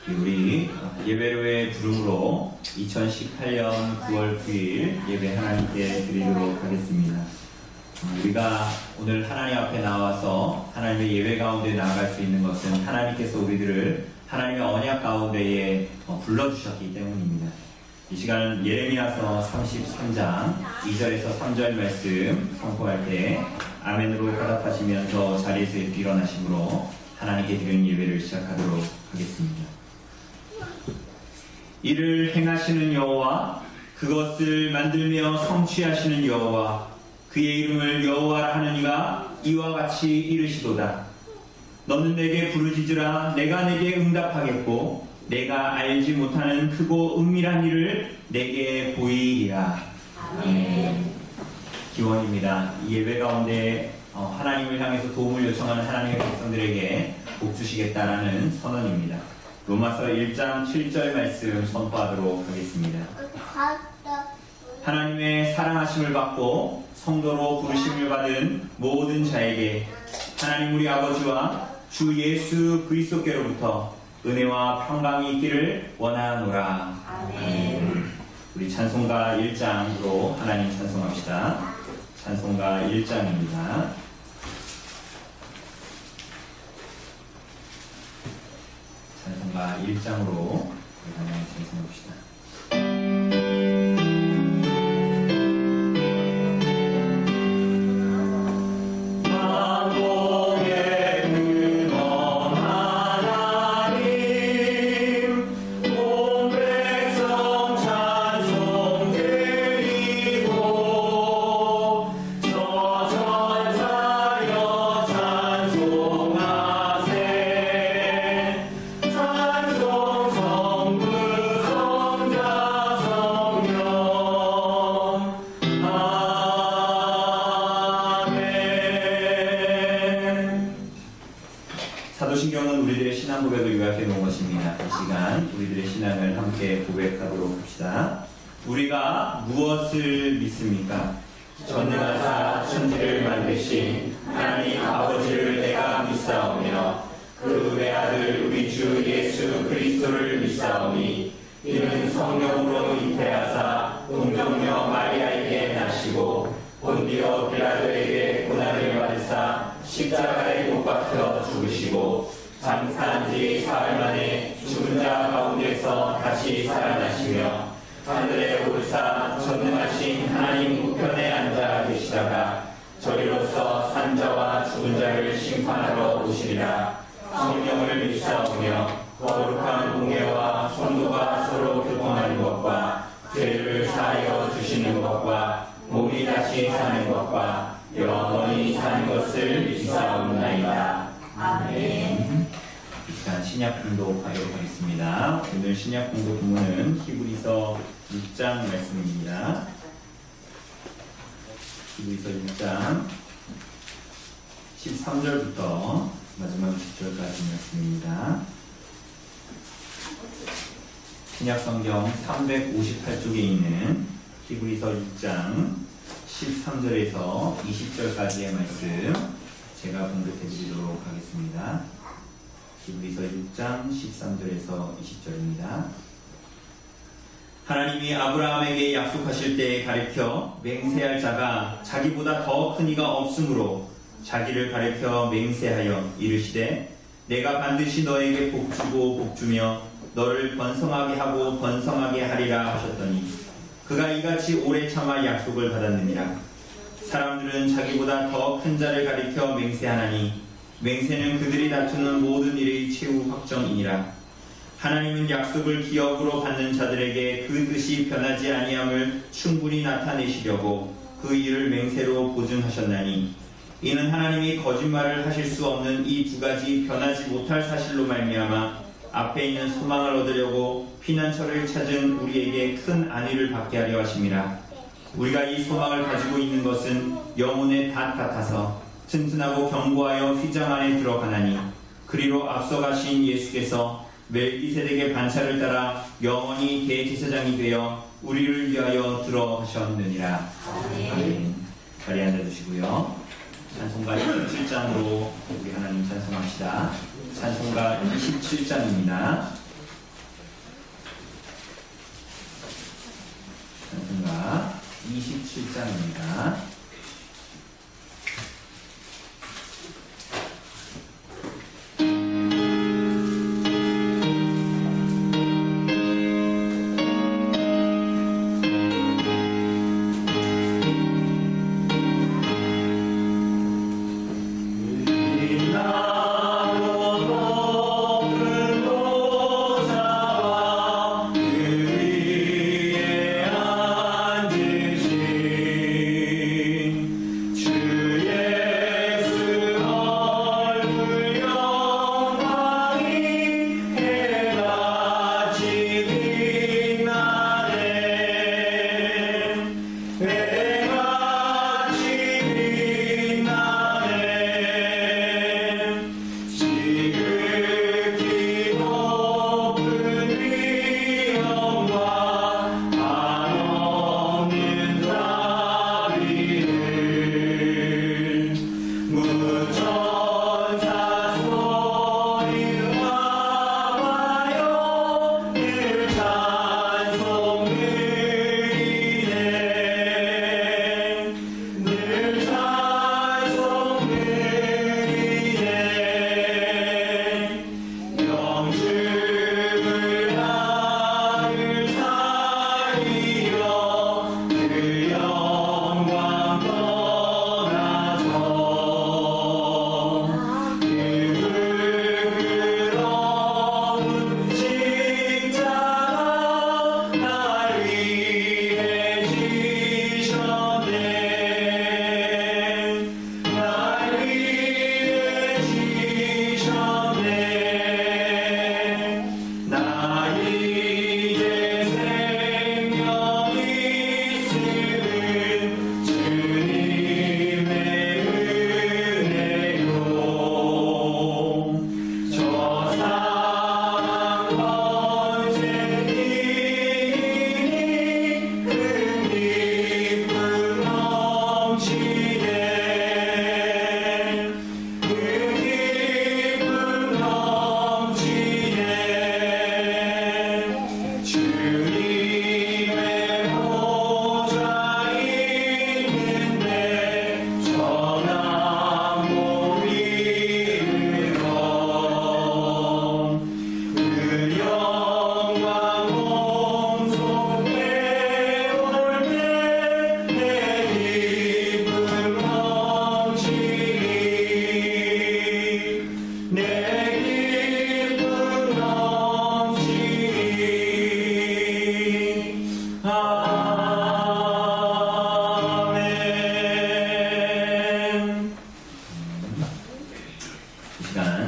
우리 예배로의 부름으로 2018년 9월 9일 예배 하나님께 드리도록 하겠습니다. 우리가 오늘 하나님 앞에 나와서 하나님의 예배 가운데 나아갈 수 있는 것은 하나님께서 우리들을 하나님의 언약 가운데에 불러주셨기 때문입니다. 이 시간 예레미야서 33장 2절에서 3절 말씀 선포할 때 아멘으로 화답하시면서 자리에서 일어나심으로 하나님께 드리는 예배를 시작하도록 하겠습니다. 이를 행하시는 여호와, 그것을 만들며 성취하시는 여호와, 그의 이름을 여호와라 하느니가 이와 같이 이르시도다. 너는 내게 부르짖으라. 내가 내게 응답하겠고 내가 알지 못하는 크고 은밀한 일을 내게 보이리라. 아멘. 기원입니다. 이 예배 가운데 하나님을 향해서 도움을 요청하는 하나님의 백성들에게 복 주시겠다라는 선언입니다. 로마서 1장 7절 말씀 선포하도록 하겠습니다. 하나님의 사랑하심을 받고 성도로 부르심을 받은 모든 자에게 하나님 우리 아버지와 주 예수 그리스도께로부터 은혜와 평강이 있기를 원하노라. 아멘. 우리 찬송가 1장으로 하나님 찬송합시다. 찬송가 1장입니다. 찬송가 1장으로 하나님 찬송합시다. 사도신경은 우리들의 신앙 고백을 요약해 놓은 것입니다. 이 시간 우리들의 신앙을 함께 고백하도록 합시다. 우리가 무엇을 믿습니까? 전능하사 천지를 만드신 하나님 아버지를 내가 믿사오며 그 외아들 우리 주 예수 그리스도를 믿사오니 이는 성령으로 잉태하사 동정녀 마리아에게 나시고 본디오 빌라도에게 고난을 받으사 십자가에 못 박혀 죽으시고 장사한 지 사흘 만에 죽은 자 가운데서 다시 살아나시며 하늘에 오르사 전능하신 하나님 우편에 앉아 계시다가 저리로서 산 자와 죽은 자를 심판하러 오시리라. 성령을 믿사오며 거룩한 공예와 성도가 서로 교통하는 것과 죄를 사하여 주시는 것과 몸이 다시 사는 것과 영원히 사는 것을 믿사옵나이다. 아멘. 이 시간 신약 공독하도록 하겠습니다. 오늘 신약 공독 본문은 히브리서 6장 말씀입니다. 히브리서 6장 13절부터 마지막 10절까지 말씀입니다. 신약 성경 358쪽에 있는 히브리서 6장 13절에서 20절까지의 말씀 제가 봉독해 드리도록 하겠습니다. 히브리서 6장 13절에서 20절입니다. 하나님이 아브라함에게 약속하실 때에 가리켜 맹세할 자가 자기보다 더 큰 이가 없으므로 자기를 가리켜 맹세하여 이르시되 내가 반드시 너에게 복주고 복주며 너를 번성하게 하고 번성하게 하리라 하셨더니 그가 이같이 오래 참아 약속을 받았느니라. 사람들은 자기보다 더 큰 자를 가리켜 맹세하나니 맹세는 그들이 다투는 모든 일의 최후 확정이니라. 하나님은 약속을 기업으로 받는 자들에게 그 뜻이 변하지 아니함을 충분히 나타내시려고 그 일을 맹세로 보증하셨나니 이는 하나님이 거짓말을 하실 수 없는 이 두 가지 변하지 못할 사실로 말미암아 앞에 있는 소망을 얻으려고 피난처를 찾은 우리에게 큰 안위를 받게 하려 하심이라. 우리가 이 소망을 가지고 있는 것은 영혼의 닷 같아서 튼튼하고 견고하여 휘장 안에 들어가나니 그리로 앞서가신 예수께서 멜기세덱의 반차를 따라 영원히 대제사장이 되어 우리를 위하여 들어가셨느니라. 아멘. 자리에 앉아주시고요. 찬송가 27장으로 우리 하나님 찬송합시다. 찬송가 27장입니다. 27장입니다.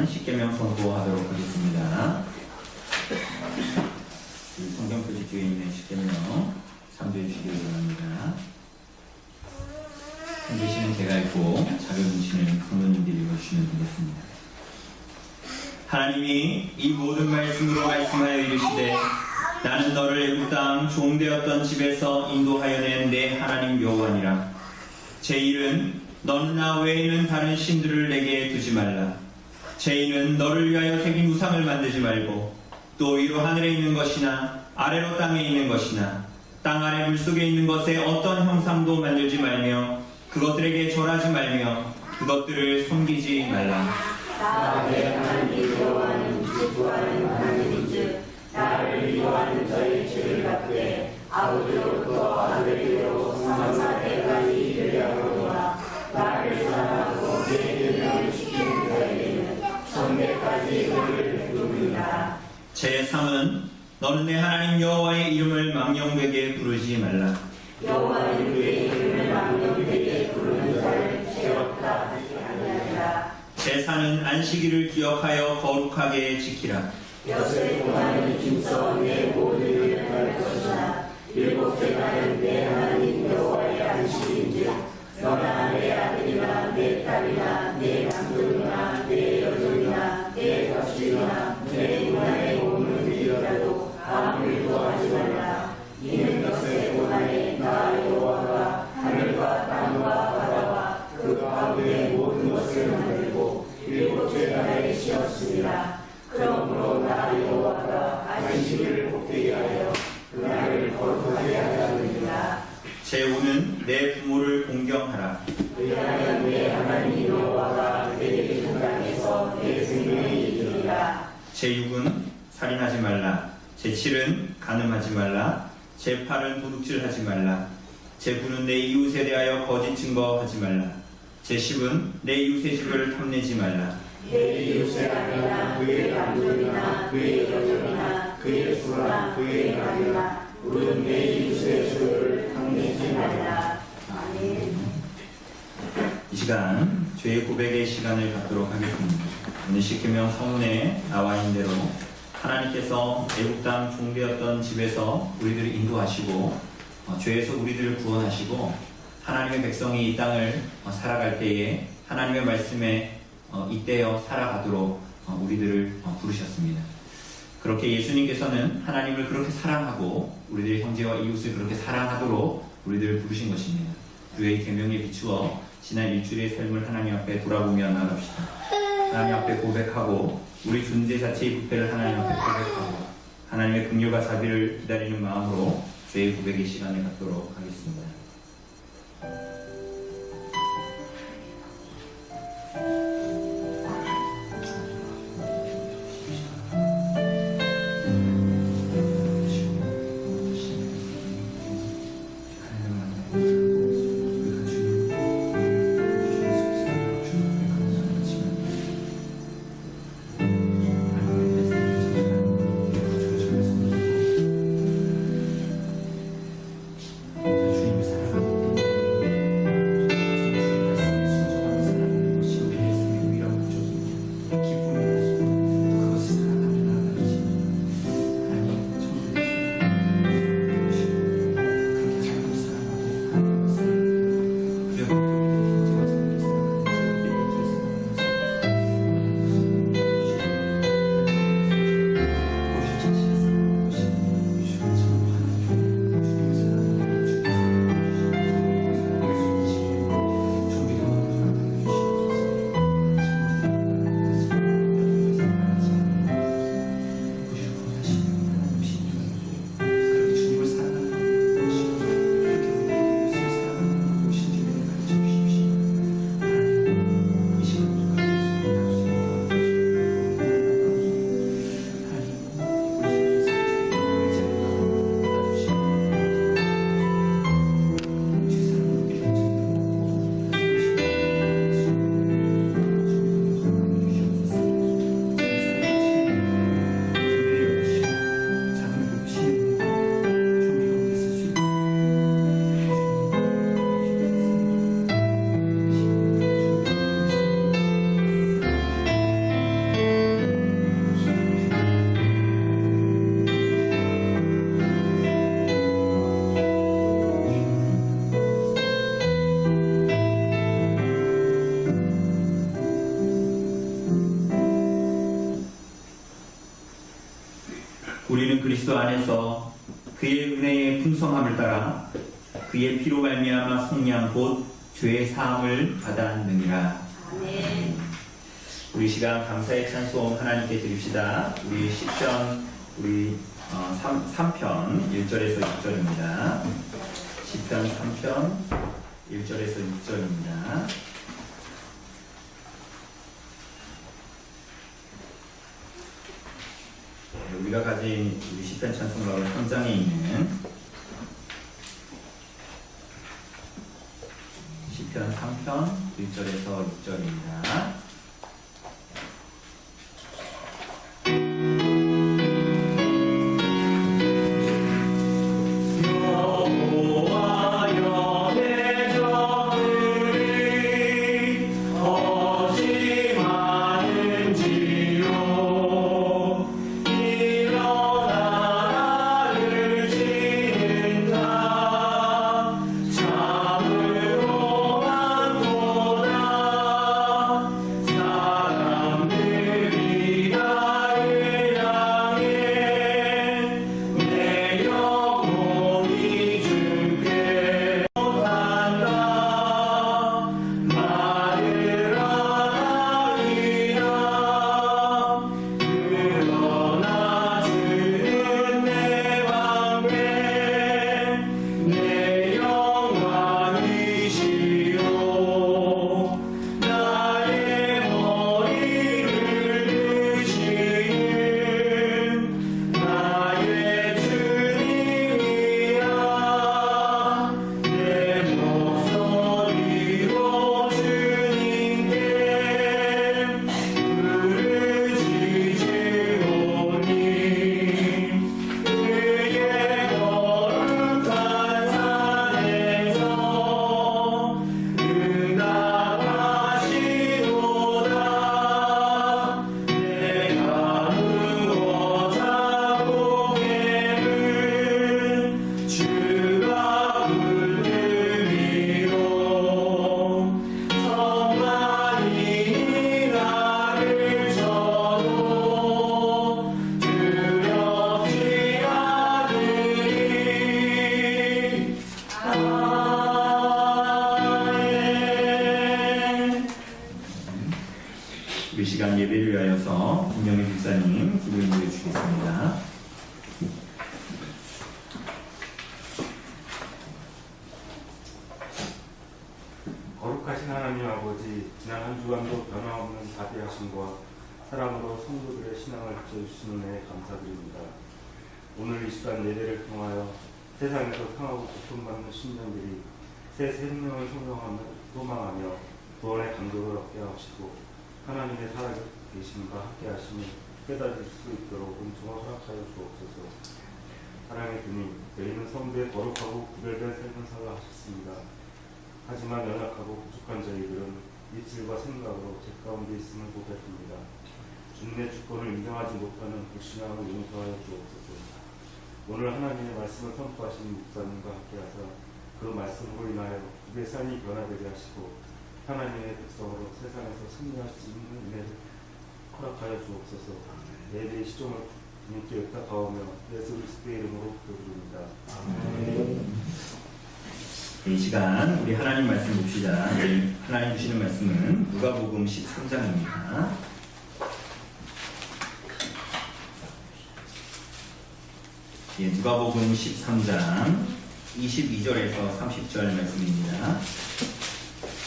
십계명 선포하도록 하겠습니다. 성경 표지 뒤에 있는 십계명 참조해 주시기 바랍니다. 편지시는 제가 읽고 자료문신은 성도님들이 읽어주시면 되겠습니다. 하나님이 이 모든 말씀으로 말씀하여 이르시되 나는 너를 애굽 땅 종되었던 집에서 인도하여 낸 내 하나님 여호와니라. 제1은 너는 나 외에는 다른 신들을 내게 두지 말라. 제2는 너를 위하여 새긴 우상을 만들지 말고 또 위로 하늘에 있는 것이나 아래로 땅에 있는 것이나 땅 아래 물속에 있는 것에 어떤 형상도 만들지 말며 그것들에게 절하지 말며 그것들을 섬기지 말라. 나의 하나님 여호와는 구하는 하나님인즉 나를 미워하는 저희 죄를 갚되 아버지로부터 아들에게로 삼사대까지 이르려거니와 나를 사랑하고 내 계명을 지키는 자에게는 천대까지 은혜를 베푸리라. 제3은 너는 내 하나님 여호와의 이름을 망령되게 부르지 말라. 여호와는 그의 이름을 망령되게 부르는 자를 죄없다 하지 아니하리라. 제4는 안식일을 기억하여 거룩하게 지키라. 엿새 동안은 힘써 내 모든 일을 할 것이나 일곱째가는 내 하나님 여호와의 안식인즉 너나 내 아들이나 내 딸이나 내 남종이나 내 여종이나 내 자식이나 내 문안에 오는 일이라도 아무 일도 하지 말라. 이는 엿새 동안에 나 여호와가 하늘과 땅과 바다와 그 가운데 모든 것을 만들고 일곱째 날에 쉬었습니다. 그러므로 나 여호와가 안식일을 복되게 하여 그날을 거룩하게 하였느니라. 제5는 너는 내 부모를 공경하라. 그리하여 내 하나님 여호와가 내게 준 땅에서 내 생명이 이르리라. 제6은 살인하지 말라. 제7은 간음하지 말라. 제8은 도둑질하지 말라. 제9는 내 이웃에 대하여 거짓 증거하지 말라. 제10은 내 이웃의 집을 탐내지 말라. 내 이웃의 아내나 그의 남편이나 그의 여종이나 그의 수나 그의 아내나 우는 내 이웃의 수를 탐내지 말라. 아멘. 이 시간 죄의 고백의 시간을 갖도록 하겠습니다. 오늘 십계명 서문에 나와 있는 대로 하나님께서 애굽 땅 종되었던 집에서 우리들을 인도하시고 죄에서 우리들을 구원하시고 하나님의 백성이 이 땅을 살아갈 때에 하나님의 말씀에 잇대어 살아가도록 우리들을 부르셨습니다. 그렇게 예수님께서는 하나님을 그렇게 사랑하고 우리들의 형제와 이웃을 그렇게 사랑하도록 우리들을 부르신 것입니다. 주의 계명에 비추어 지난 일주일의 삶을 하나님 앞에 돌아보며 나갑시다. 하나님 앞에 고백하고 우리 존재 자체의 부패를 하나님 앞에 고백하고 하나님의 긍휼과 자비를 기다리는 마음으로 죄의 고백의 시간을 갖도록 하겠습니다. 우리는 그리스도 안에서 그의 은혜의 풍성함을 따라 그의 피로 말미암아 속량 곧 죄의 사함을 받았느니라. 아멘. 우리 시간 감사의 찬송 하나님께 드립시다. 우리 시편 3편 1절에서 6절입니다. 시편 3편 1절에서 6절입니다. 우리가 가진 우리 시편 찬송 가운데 3장에 있는 시편 3편 1절에서 6절입니다. 예배를 위하여서 김영희 목사님 기도 인도해 주시겠습니다. 거룩하신 하나님 아버지, 지난 한 주간도 변함없는 자비하심과 사랑으로 성도들의 신앙을 지켜주시는 은혜에 감사드립니다. 오늘 이 시간 예배를 통하여 세상에서 상하고 고통받는 신령들이 새 생명을 소망하며 구원의 감격을 얻게 하시고 하나님의 살아계심과 함께하심을 깨달을 수 있도록 은총을 허락하여 주옵소서. 사랑의 주님, 저희는 성도의 거룩하고 구별된 삶을 살아 하셨습니다. 하지만 연약하고 부족한 저희들은 이질과 생각으로 죄 가운데 있음을 고백합니다. 주님의 주권을 인정하지 못하는 불신앙을 용서하여 주옵소서. 오늘 하나님의 말씀을 선포하시는 목사님과 함께하사 그 말씀으로 인하여 우리의 삶이 변화되게 하시고 하나님의 백성으로 세상에서 승리할 수 있는 은혜를 허락하여 주옵소서. 예배의 시종을 주님께 의탁하오며 예수 그리스도의 이름으로 기도드립니다. 이 시간 우리 하나님 말씀 봅시다. 하나님 주시는 말씀은 누가복음 13장입니다. 누가복음 13장 22절에서 30절 말씀입니다.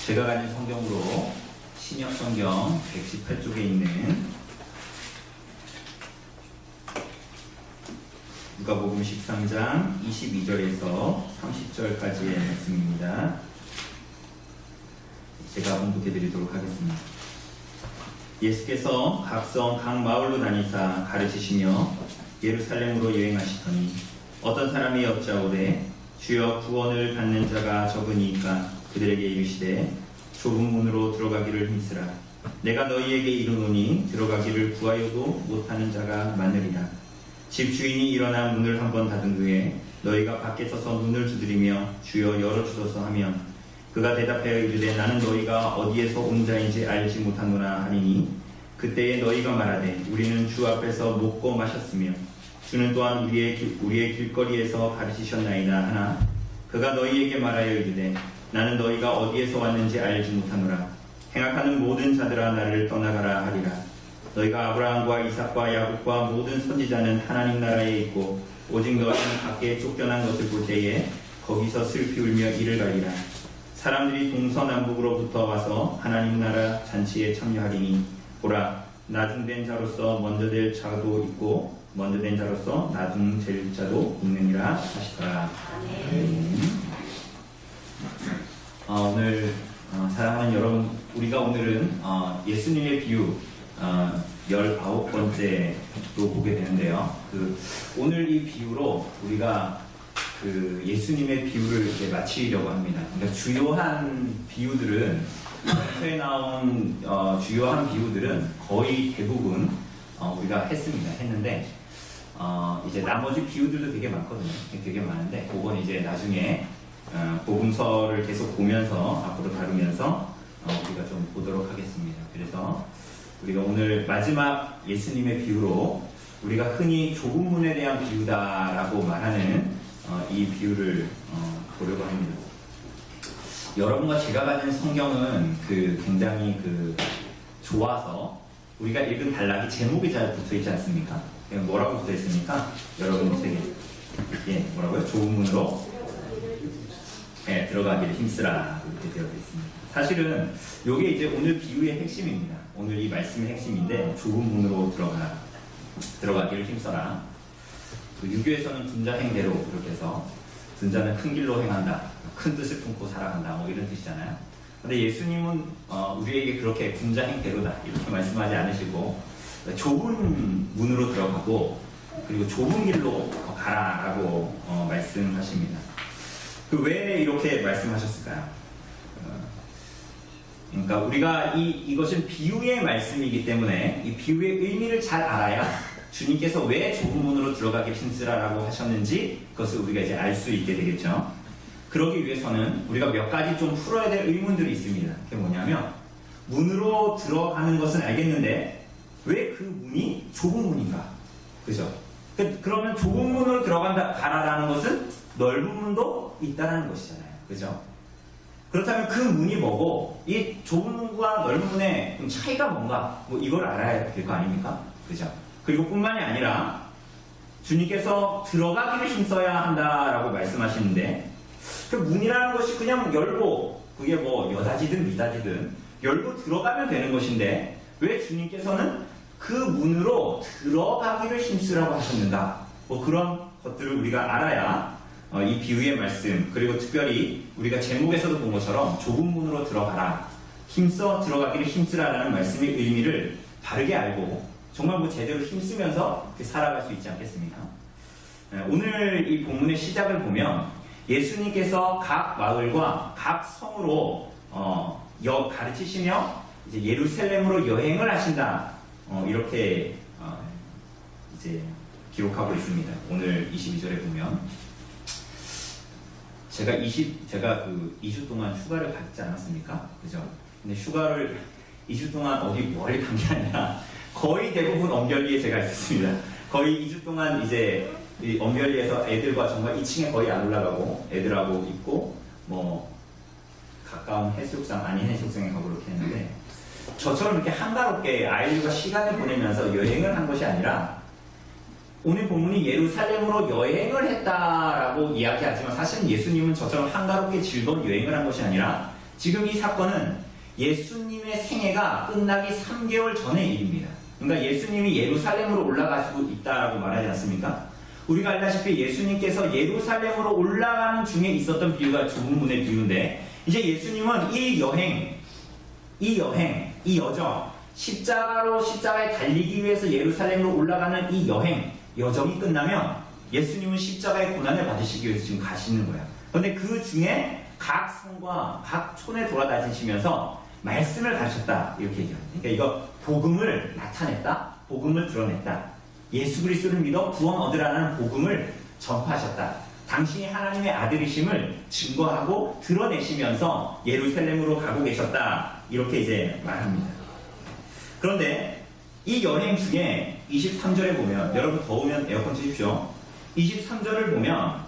제가 가진 성경으로 신약 성경 118쪽에 있는 누가복음 13장 22절에서 30절까지의 말씀입니다. 제가 봉독해 드리도록 하겠습니다. 예수께서 각성 각 마을로 다니사 가르치시며 예루살렘으로 여행하시더니 어떤 사람이 여짜오되 주여 구원을 받는 자가 적으니까 그들에게 이르시되 좁은 문으로 들어가기를 힘쓰라. 내가 너희에게 이르노니 들어가기를 구하여도 못하는 자가 많으리라. 집주인이 일어나 문을 한번 닫은 후에 너희가 밖에 서서 문을 두드리며 주여 열어주소서 하면 그가 대답하여 이르되 나는 너희가 어디에서 온 자인지 알지 못하노라 하리니 그때에 너희가 말하되 우리는 주 앞에서 먹고 마셨으며 주는 또한 우리의 길거리에서 가르치셨나이다 하나 그가 너희에게 말하여 이르되 나는 너희가 어디에서 왔는지 알지 못하노라. 행악하는 모든 자들아 나를 떠나가라 하리라. 너희가 아브라함과 이삭과 야곱과 모든 선지자는 하나님 나라에 있고 오직 너희는 밖에 쫓겨난 것을 볼 때에 거기서 슬피 울며 이를 갈리라. 사람들이 동서남북으로부터 와서 하나님 나라 잔치에 참여하리니 보라 나중된 자로서 먼저 될 자도 있고 먼저 된 자로서 나중될 자도 있느니라 하시더라. 오늘 사랑하는 여러분, 우리가 오늘은 예수님의 비유 19번째로 보게 되는데요. 오늘 이 비유로 우리가 예수님의 비유를 이렇게 마치려고 합니다. 그러니까 주요한 비유들은 성서에 나온 주요한 비유들은 거의 대부분 우리가 했는데 이제 나머지 비유들도 되게 많거든요. 되게 많은데 그건 이제 나중에 복음서를 계속 보면서 앞으로 다루면서 우리가 좀 보도록 하겠습니다. 그래서 우리가 오늘 마지막 예수님의 비유로 우리가 흔히 좁은 문에 대한 비유다라고 말하는 이 비유를 보려고 합니다. 여러분과 제가 가진 성경은 굉장히 좋아서 우리가 읽은 단락이 제목이 잘 붙어 있지 않습니까? 뭐라고 붙어 있습니까? 여러분 책에 뭐라고요? 좁은 문으로 들어가기를 힘쓰라 이렇게 되어 있습니다. 사실은 이게 이제 오늘 비유의 핵심입니다. 오늘 이 말씀의 핵심인데 좁은 문으로 들어가기를 힘써라. 유교에서는 분자행대로 이렇게 해서 분자는 큰 길로 행한다, 큰 뜻을 품고 살아간다 뭐 이런 뜻이잖아요. 근데 예수님은 우리에게 그렇게 분자행대로다 이렇게 말씀하지 않으시고 좁은 문으로 들어가고 그리고 좁은 길로 가라라고 말씀하십니다. 왜 이렇게 말씀하셨을까요? 그러니까 우리가 이것은 비유의 말씀이기 때문에 이 비유의 의미를 잘 알아야 주님께서 왜 좁은 문으로 들어가기 힘쓰라라고 하셨는지 그것을 우리가 이제 알 수 있게 되겠죠. 그러기 위해서는 우리가 몇 가지 좀 풀어야 될 의문들이 있습니다. 그게 뭐냐면 문으로 들어가는 것은 알겠는데 왜 그 문이 좁은 문인가? 그죠? 그러면 좁은 문으로 가라라는 것은 넓은 문도 있다라는 것이잖아요. 그죠? 그렇다면 그 문이 뭐고 이 좁은 문과 넓은 문의 좀 차이가 뭔가 뭐 이걸 알아야 될 거 아닙니까? 그죠? 그리고 뿐만이 아니라 주님께서 들어가기를 힘써야 한다라고 말씀하시는데 그 문이라는 것이 그냥 열고 그게 뭐 여다지든 미다지든 열고 들어가면 되는 것인데 왜 주님께서는 그 문으로 들어가기를 힘쓰라고 하셨는가? 뭐 그런 것들을 우리가 알아야 이 비유의 말씀 그리고 특별히 우리가 제목에서도 본 것처럼 좁은 문으로 들어가라 힘써 들어가기를 힘쓰라라는 말씀의 의미를 바르게 알고 정말 뭐 제대로 힘쓰면서 살아갈 수 있지 않겠습니까? 오늘 이 본문의 시작을 보면 예수님께서 각 마을과 각 성으로 가르치시며 이제 예루살렘으로 여행을 하신다 이렇게 이제 기록하고 있습니다. 오늘 22절에 보면 제가 그 2주 동안 휴가를 갔지 않았습니까? 그죠? 근데 휴가를 2주 동안 어디 멀리 간 게 아니라 거의 대부분 엄결리에 제가 있었습니다. 거의 2주 동안 이제 이 엄결리에서 애들과 정말 2층에 거의 안 올라가고 애들하고 있고 뭐 가까운 해수욕장 아닌 해수욕장에 가고 그렇게 했는데 저처럼 이렇게 한가롭게 아이들과 시간을 보내면서 여행을 한 것이 아니라 오늘 본문이 예루살렘으로 여행을 했다라고 이야기하지만 사실은 예수님은 저처럼 한가롭게 즐거운 여행을 한 것이 아니라 지금 이 사건은 예수님의 생애가 끝나기 3개월 전의 일입니다. 그러니까 예수님이 예루살렘으로 올라가시고 있다라고 말하지 않습니까? 우리가 알다시피 예수님께서 예루살렘으로 올라가는 중에 있었던 비유가 좁은 문의 비유인데 이제 예수님은 이 여정, 십자가에 달리기 위해서 예루살렘으로 올라가는 이 여정이 끝나면 예수님은 십자가의 고난을 받으시기 위해서 지금 가시는 거예요. 그런데 그 중에 각 성과 각 촌에 돌아다니시면서 말씀을 가르쳤다 이렇게 얘기합니다. 그러니까 이거 복음을 나타냈다, 복음을 드러냈다. 예수 그리스도를 믿어 구원 얻으라는 복음을 전파하셨다. 당신이 하나님의 아들이심을 증거하고 드러내시면서 예루살렘으로 가고 계셨다. 이렇게 이제 말합니다. 그런데 이 여행 중에 23절에 보면 여러분 더우면 에어컨 트십시오. 23절을 보면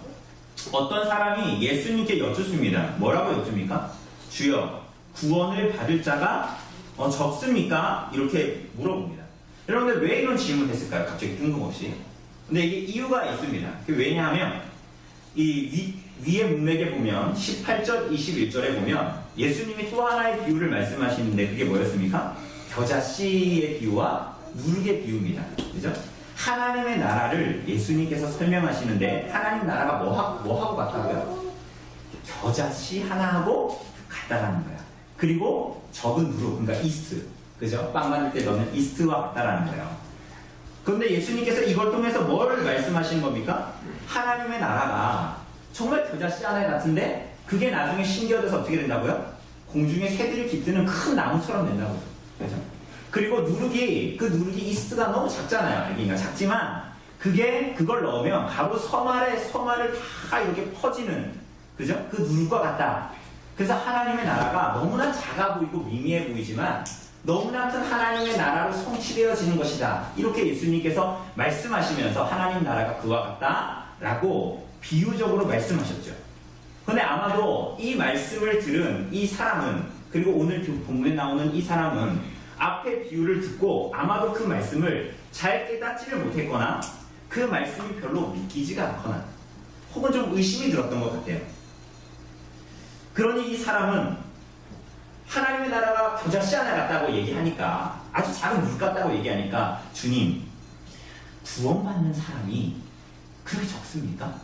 어떤 사람이 예수님께 여쭙습니다. 뭐라고 여쭙니까? 주여 구원을 받을 자가 적습니까? 이렇게 물어봅니다. 여러분들 왜 이런 질문을 했을까요? 갑자기 뜬금없이. 근데 이게 이유가 있습니다. 왜냐하면 이 위의 문맥에 보면 18절 21절에 보면 예수님이 또 하나의 비유를 말씀하시는데 그게 뭐였습니까? 겨자씨의 비유와 누룩의 비유입니다. 그죠? 하나님의 나라를 예수님께서 설명하시는데 하나님 나라가 뭐하고 같다고요? 겨자씨 하나하고 같다라는 거야. 그리고 적은 누룩, 그러니까 이스트. 그죠? 빵 만들 때 넣는 이스트와 같다라는 거예요. 그런데 예수님께서 이걸 통해서 뭘 말씀하시는 겁니까? 하나님의 나라가 정말 겨자씨 하나 같은데 그게 나중에 심겨져서 어떻게 된다고요? 공중에 새들이 깃드는 큰 나무처럼 된다고요. 그죠? 그리고 그 누룩이 이스트가 너무 작잖아요. 그러니까 작지만 그걸 넣으면 바로 서말을 다 이렇게 퍼지는, 그죠? 그 누룩과 같다. 그래서 하나님의 나라가 너무나 작아 보이고 미미해 보이지만 너무나 큰 하나님의 나라로 성취되어지는 것이다. 이렇게 예수님께서 말씀하시면서 하나님 나라가 그와 같다라고 비유적으로 말씀하셨죠. 그런데 아마도 이 말씀을 들은 이 사람은, 그리고 오늘 본문에 나오는 이 사람은 앞에 비유를 듣고 아마도 그 말씀을 잘 깨닫지를 못했거나 그 말씀이 별로 믿기지가 않거나 혹은 좀 의심이 들었던 것 같아요. 그러니 이 사람은 하나님의 나라가 겨자씨 하나 같다고 얘기하니까, 아주 작은 물 같다고 얘기하니까, 주님, 구원받는 사람이 그렇게 적습니까?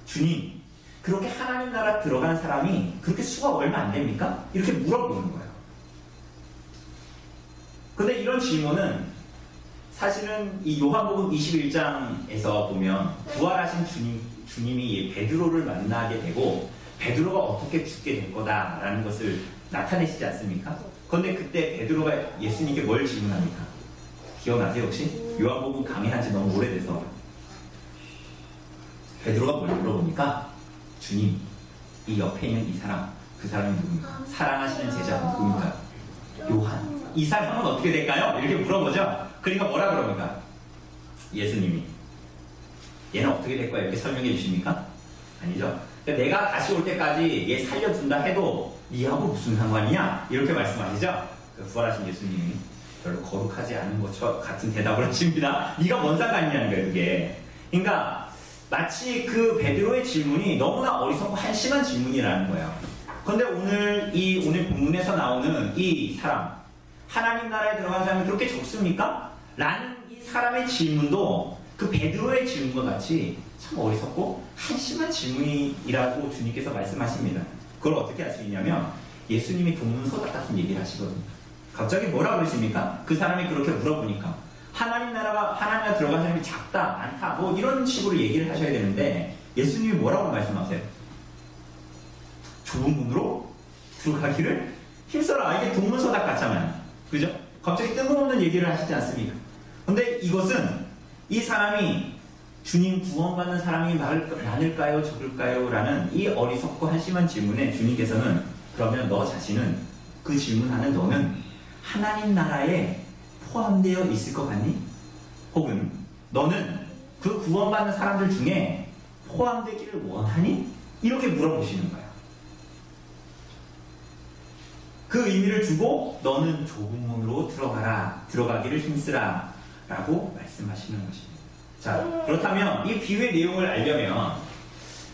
주님, 그렇게 하나님 나라 들어간 사람이 그렇게 수가 얼마 안 됩니까? 이렇게 물어보는 거예요. 근데 이런 질문은 사실은 이 요한복음 21장에서 보면 부활하신 주님이 베드로를 만나게 되고 베드로가 어떻게 죽게 될 거다라는 것을 나타내시지 않습니까? 그런데 그때 베드로가 예수님께 뭘 질문합니까? 기억나세요 혹시? 요한복음 강의한 지 너무 오래돼서 베드로가 뭘 물어보니까 주님, 이 옆에 있는 이 사람, 그 사람이 누굽니까? 사랑하시는 제자가 누굽니까? 요한. 이 사람은 어떻게 될까요? 이렇게 물어보죠. 그러니까 뭐라 그럽니까? 예수님이 얘는 어떻게 될 거야? 이렇게 설명해 주십니까? 아니죠. 그러니까 내가 다시 올 때까지 얘 살려준다 해도 니하고 무슨 상관이냐? 이렇게 말씀하시죠. 부활하신 예수님이 별로 거룩하지 않은 것 같은 대답을 하십니다. 네가 뭔 상관이냐는 거예요, 그게. 그러니까 마치 그 베드로의 질문이 너무나 어리석고 한심한 질문이라는 거예요. 그런데 오늘 본문에서 나오는 이 사람, 하나님 나라에 들어간 사람이 그렇게 적습니까? 라는 이 사람의 질문도 그 베드로의 질문과 같이 참 어리석고 한심한 질문이라고 주님께서 말씀하십니다. 그걸 어떻게 할 수 있냐면 예수님이 동문서답 같은 얘기를 하시거든요. 갑자기 뭐라 그러십니까? 그 사람이 그렇게 물어보니까 하나님 나라 들어간 사람이 작다, 많다, 뭐 이런 식으로 얘기를 하셔야 되는데 예수님이 뭐라고 말씀하세요? 좁은 문으로 들어가기를 힘써라. 이게 동문서답 같잖아요. 그죠? 갑자기 뜬금없는 얘기를 하시지 않습니까? 근데 이것은 이 사람이 주님 구원받는 사람이 많을까요? 적을까요? 라는 이 어리석고 한심한 질문에 주님께서는 그러면 너 자신은 그 질문하는 너는 하나님 나라에 포함되어 있을 것 같니? 혹은 너는 그 구원받는 사람들 중에 포함되기를 원하니? 이렇게 물어보시는 거예요. 그 의미를 두고 너는 좁은 문으로 들어가기를 힘쓰라 라고 말씀하시는 것입니다. 자, 그렇다면 이 비유의 내용을 알려면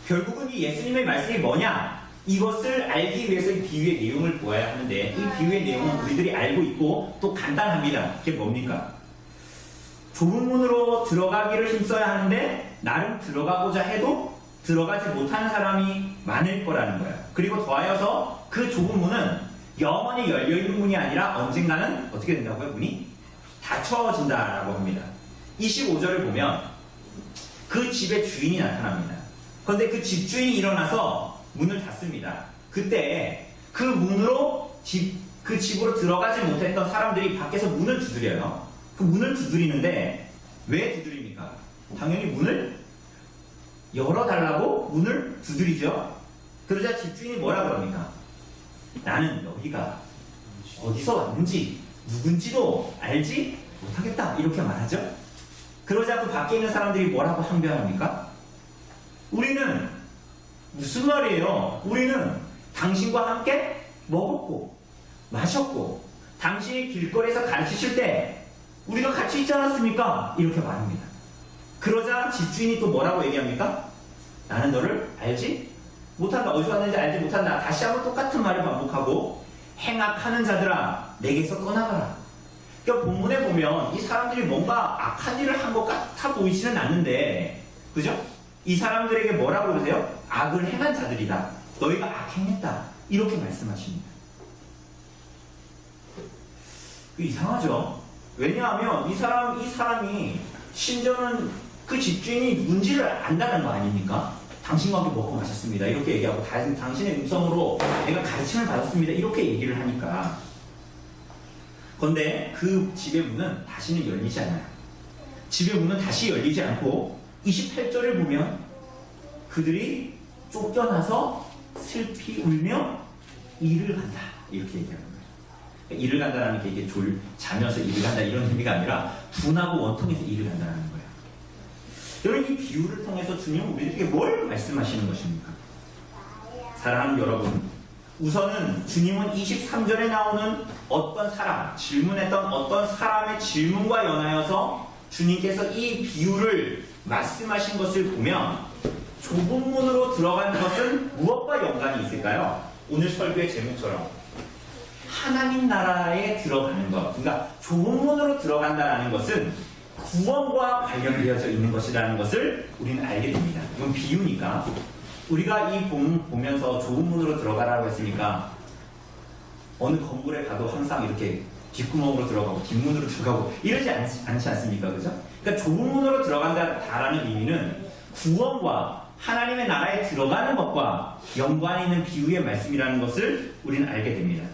결국은 이 예수님의 말씀이 뭐냐? 이것을 알기 위해서 이 비유의 내용을 보아야 하는데 이 비유의 내용은 우리들이 알고 있고 또 간단합니다. 그게 뭡니까? 좁은 문으로 들어가기를 힘써야 하는데 나름 들어가고자 해도 들어가지 못하는 사람이 많을 거라는 거예요. 그리고 더하여서 그 좁은 문은 영원히 열려있는 문이 아니라 언젠가는 어떻게 된다고요? 문이 닫혀진다라고 합니다. 25절을 보면 그 집의 주인이 나타납니다. 그런데 그 집주인이 일어나서 문을 닫습니다. 그때 그 문으로 그 집으로 들어가지 못했던 사람들이 밖에서 문을 두드려요. 그 문을 두드리는데 왜 두드립니까? 당연히 문을 열어달라고 문을 두드리죠. 그러자 집주인이 뭐라 그럽니까? 나는 너희가 어디서 왔는지 누군지도 알지 못하겠다 이렇게 말하죠. 그러자 그 밖에 있는 사람들이 뭐라고 항변합니까? 우리는 무슨 말이에요? 우리는 당신과 함께 먹었고 마셨고 당신이 길거리에서 가르치실 때 우리가 같이 있지 않았습니까? 이렇게 말합니다. 그러자 집주인이 또 뭐라고 얘기합니까? 나는 너를 알지 못한다. 어디서 왔는지 알지 못한다. 다시 한번 똑같은 말을 반복하고 행악하는 자들아 내게서 떠나가라. 그러니까 본문에 보면 이 사람들이 뭔가 악한 일을 한 것 같아 보이지는 않는데 그죠? 이 사람들에게 뭐라고 그러세요? 악을 행한 자들이다. 너희가 악행했다. 이렇게 말씀하십니다. 이상하죠? 왜냐하면 이 사람이 심지어는 그 집주인이 누군지를 안다는 거 아닙니까? 당신과 함께 먹고 마셨습니다. 이렇게 얘기하고 당신의 음성으로 내가 가르침을 받았습니다. 이렇게 얘기를 하니까 그런데 그 집의 문은 다시는 열리지 않아요. 집의 문은 다시 열리지 않고 28절을 보면 그들이 쫓겨나서 슬피 울며 이를 간다. 이렇게 얘기하는 거예요. 이를 간다라는 게 이게 자면서 이를 간다 이런 의미가 아니라 분하고 원통에서 이를 간다는 거예요. 여러분 이 비유를 통해서 주님은 우리에게 뭘 말씀하시는 것입니까? 사랑하는 여러분, 우선은 주님은 23절에 나오는 어떤 사람, 질문했던 어떤 사람의 질문과 연하여서 주님께서 이 비유를 말씀하신 것을 보면 좁은 문으로 들어가는 것은 무엇과 연관이 있을까요? 오늘 설교의 제목처럼 하나님 나라에 들어가는 것, 그러니까 좁은 문으로 들어간다는 것은 구원과 관련되어져 있는 것이라는 것을 우리는 알게 됩니다. 이건 비유니까 우리가 이 보면서 좁은 문으로 들어가라고 했으니까 어느 건물에 가도 항상 이렇게 뒷구멍으로 들어가고 뒷문으로 들어가고 이러지 않지 않습니까? 그죠? 그러니까 좁은 문으로 들어간다라는 의미는 구원과 하나님의 나라에 들어가는 것과 연관이 있는 비유의 말씀이라는 것을 우리는 알게 됩니다.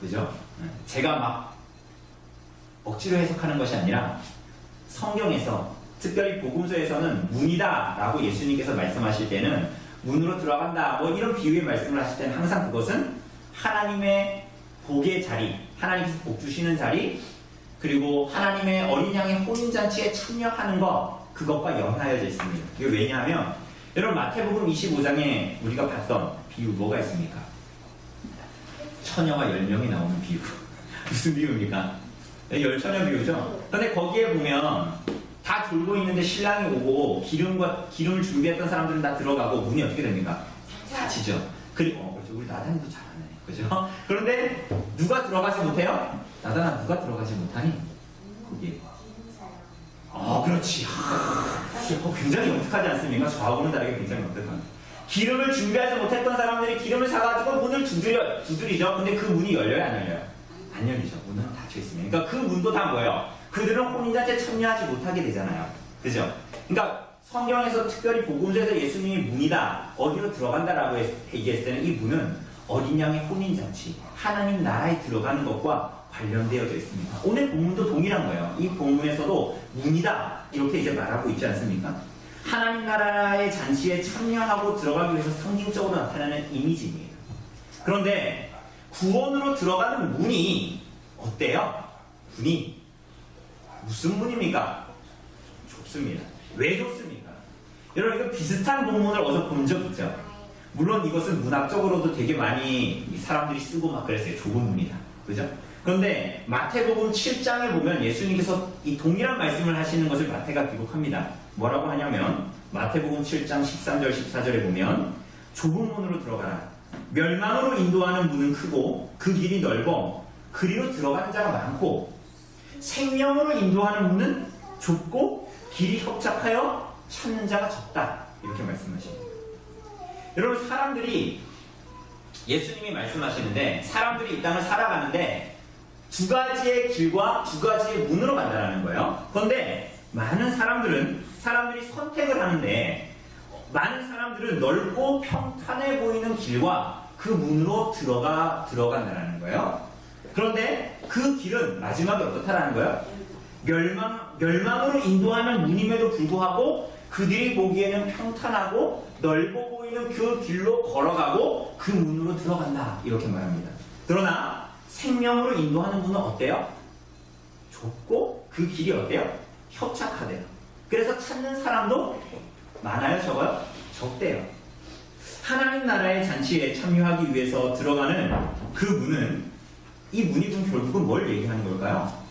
그죠? 제가 막 억지로 해석하는 것이 아니라 성경에서 특별히 복음서에서는 문이다 라고 예수님께서 말씀하실 때는 문으로 들어간다 뭐 이런 비유의 말씀을 하실 때는 항상 그것은 하나님의 복의 자리, 하나님께서 복 주시는 자리, 그리고 하나님의 어린 양의 혼인잔치에 참여하는 것, 그것과 연하여져 있습니다. 이게 왜냐하면 여러분 마태복음 25장에 우리가 봤던 비유 뭐가 있습니까? 처녀가 10명이 나오는 비유. 무슨 비유입니까? 열처녀 비유죠. 근데 거기에 보면 다 돌고 있는데 신랑이 오고 기름을 준비했던 사람들은 다 들어가고 문이 어떻게 됩니까? 닫히죠. 그리고 그렇죠. 우리 나단이도 잘하네. 그죠? 그런데 누가 들어가지 못해요? 나단아, 누가 들어가지 못하니? 거기에. 그렇지. 굉장히 독특하지 않습니까? 저하고는 다르게 굉장히 독특한. 기름을 준비하지 못했던 사람들이 기름을 사가지고 문을 두드리죠. 근데 그 문이 열려요, 안 열려요? 안 열리죠. 문은 닫혀 있습니다. 그러니까 그 문도 다 뭐예요? 그들은 혼인잔치에 참여하지 못하게 되잖아요. 그죠? 그러니까 성경에서 특별히 복음서에서 예수님이 문이다, 어디로 들어간다라고 얘기했을 때는 이 문은 어린 양의 혼인잔치, 하나님 나라에 들어가는 것과 관련되어져 있습니다. 오늘 본문도 동일한 거예요. 이 본문에서도 문이다 이렇게 이제 말하고 있지 않습니까? 하나님 나라의 잔치에 참여하고 들어가기 위해서 상징적으로 나타나는 이미지입니다. 그런데 구원으로 들어가는 문이 어때요? 문이 무슨 문입니까? 좁습니다. 왜 좁습니까? 여러분 이거 비슷한 본문을 어디서 본 적 있죠? 물론 이것은 문학적으로도 되게 많이 사람들이 쓰고 막 그랬어요. 좁은 문이다. 그죠? 그런데 마태복음 7장에 보면 예수님께서 이 동일한 말씀을 하시는 것을 마태가 기록합니다. 뭐라고 하냐면 마태복음 7장 13절 14절에 보면 좁은 문으로 들어가라. 멸망으로 인도하는 문은 크고 그 길이 넓어 그리로 들어가는 자가 많고 생명으로 인도하는 문은 좁고 길이 협착하여 찾는 자가 적다. 이렇게 말씀하십니다. 여러분 사람들이 예수님이 말씀하시는데 사람들이 이 땅을 살아가는데 두 가지의 길과 두 가지의 문으로 간다는 거예요. 그런데 많은 사람들이 선택을 하는데 많은 사람들은 넓고 평탄해 보이는 길과 그 문으로 들어간다는 거예요. 그런데 그 길은 마지막에 어떻다라는 거예요? 멸망으로 인도하는 문임에도 불구하고 그들이 보기에는 평탄하고 넓어 보이는 그 길로 걸어가고 그 문으로 들어간다. 이렇게 말합니다. 그러나 생명으로 인도하는 문은 어때요? 좁고 그 길이 어때요? 협착하대요. 그래서 찾는 사람도 많아요, 적어요? 적대요. 하나님 나라의 잔치에 참여하기 위해서 들어가는 그 문은 이 문이 그럼 결국은 뭘 얘기하는 걸까요?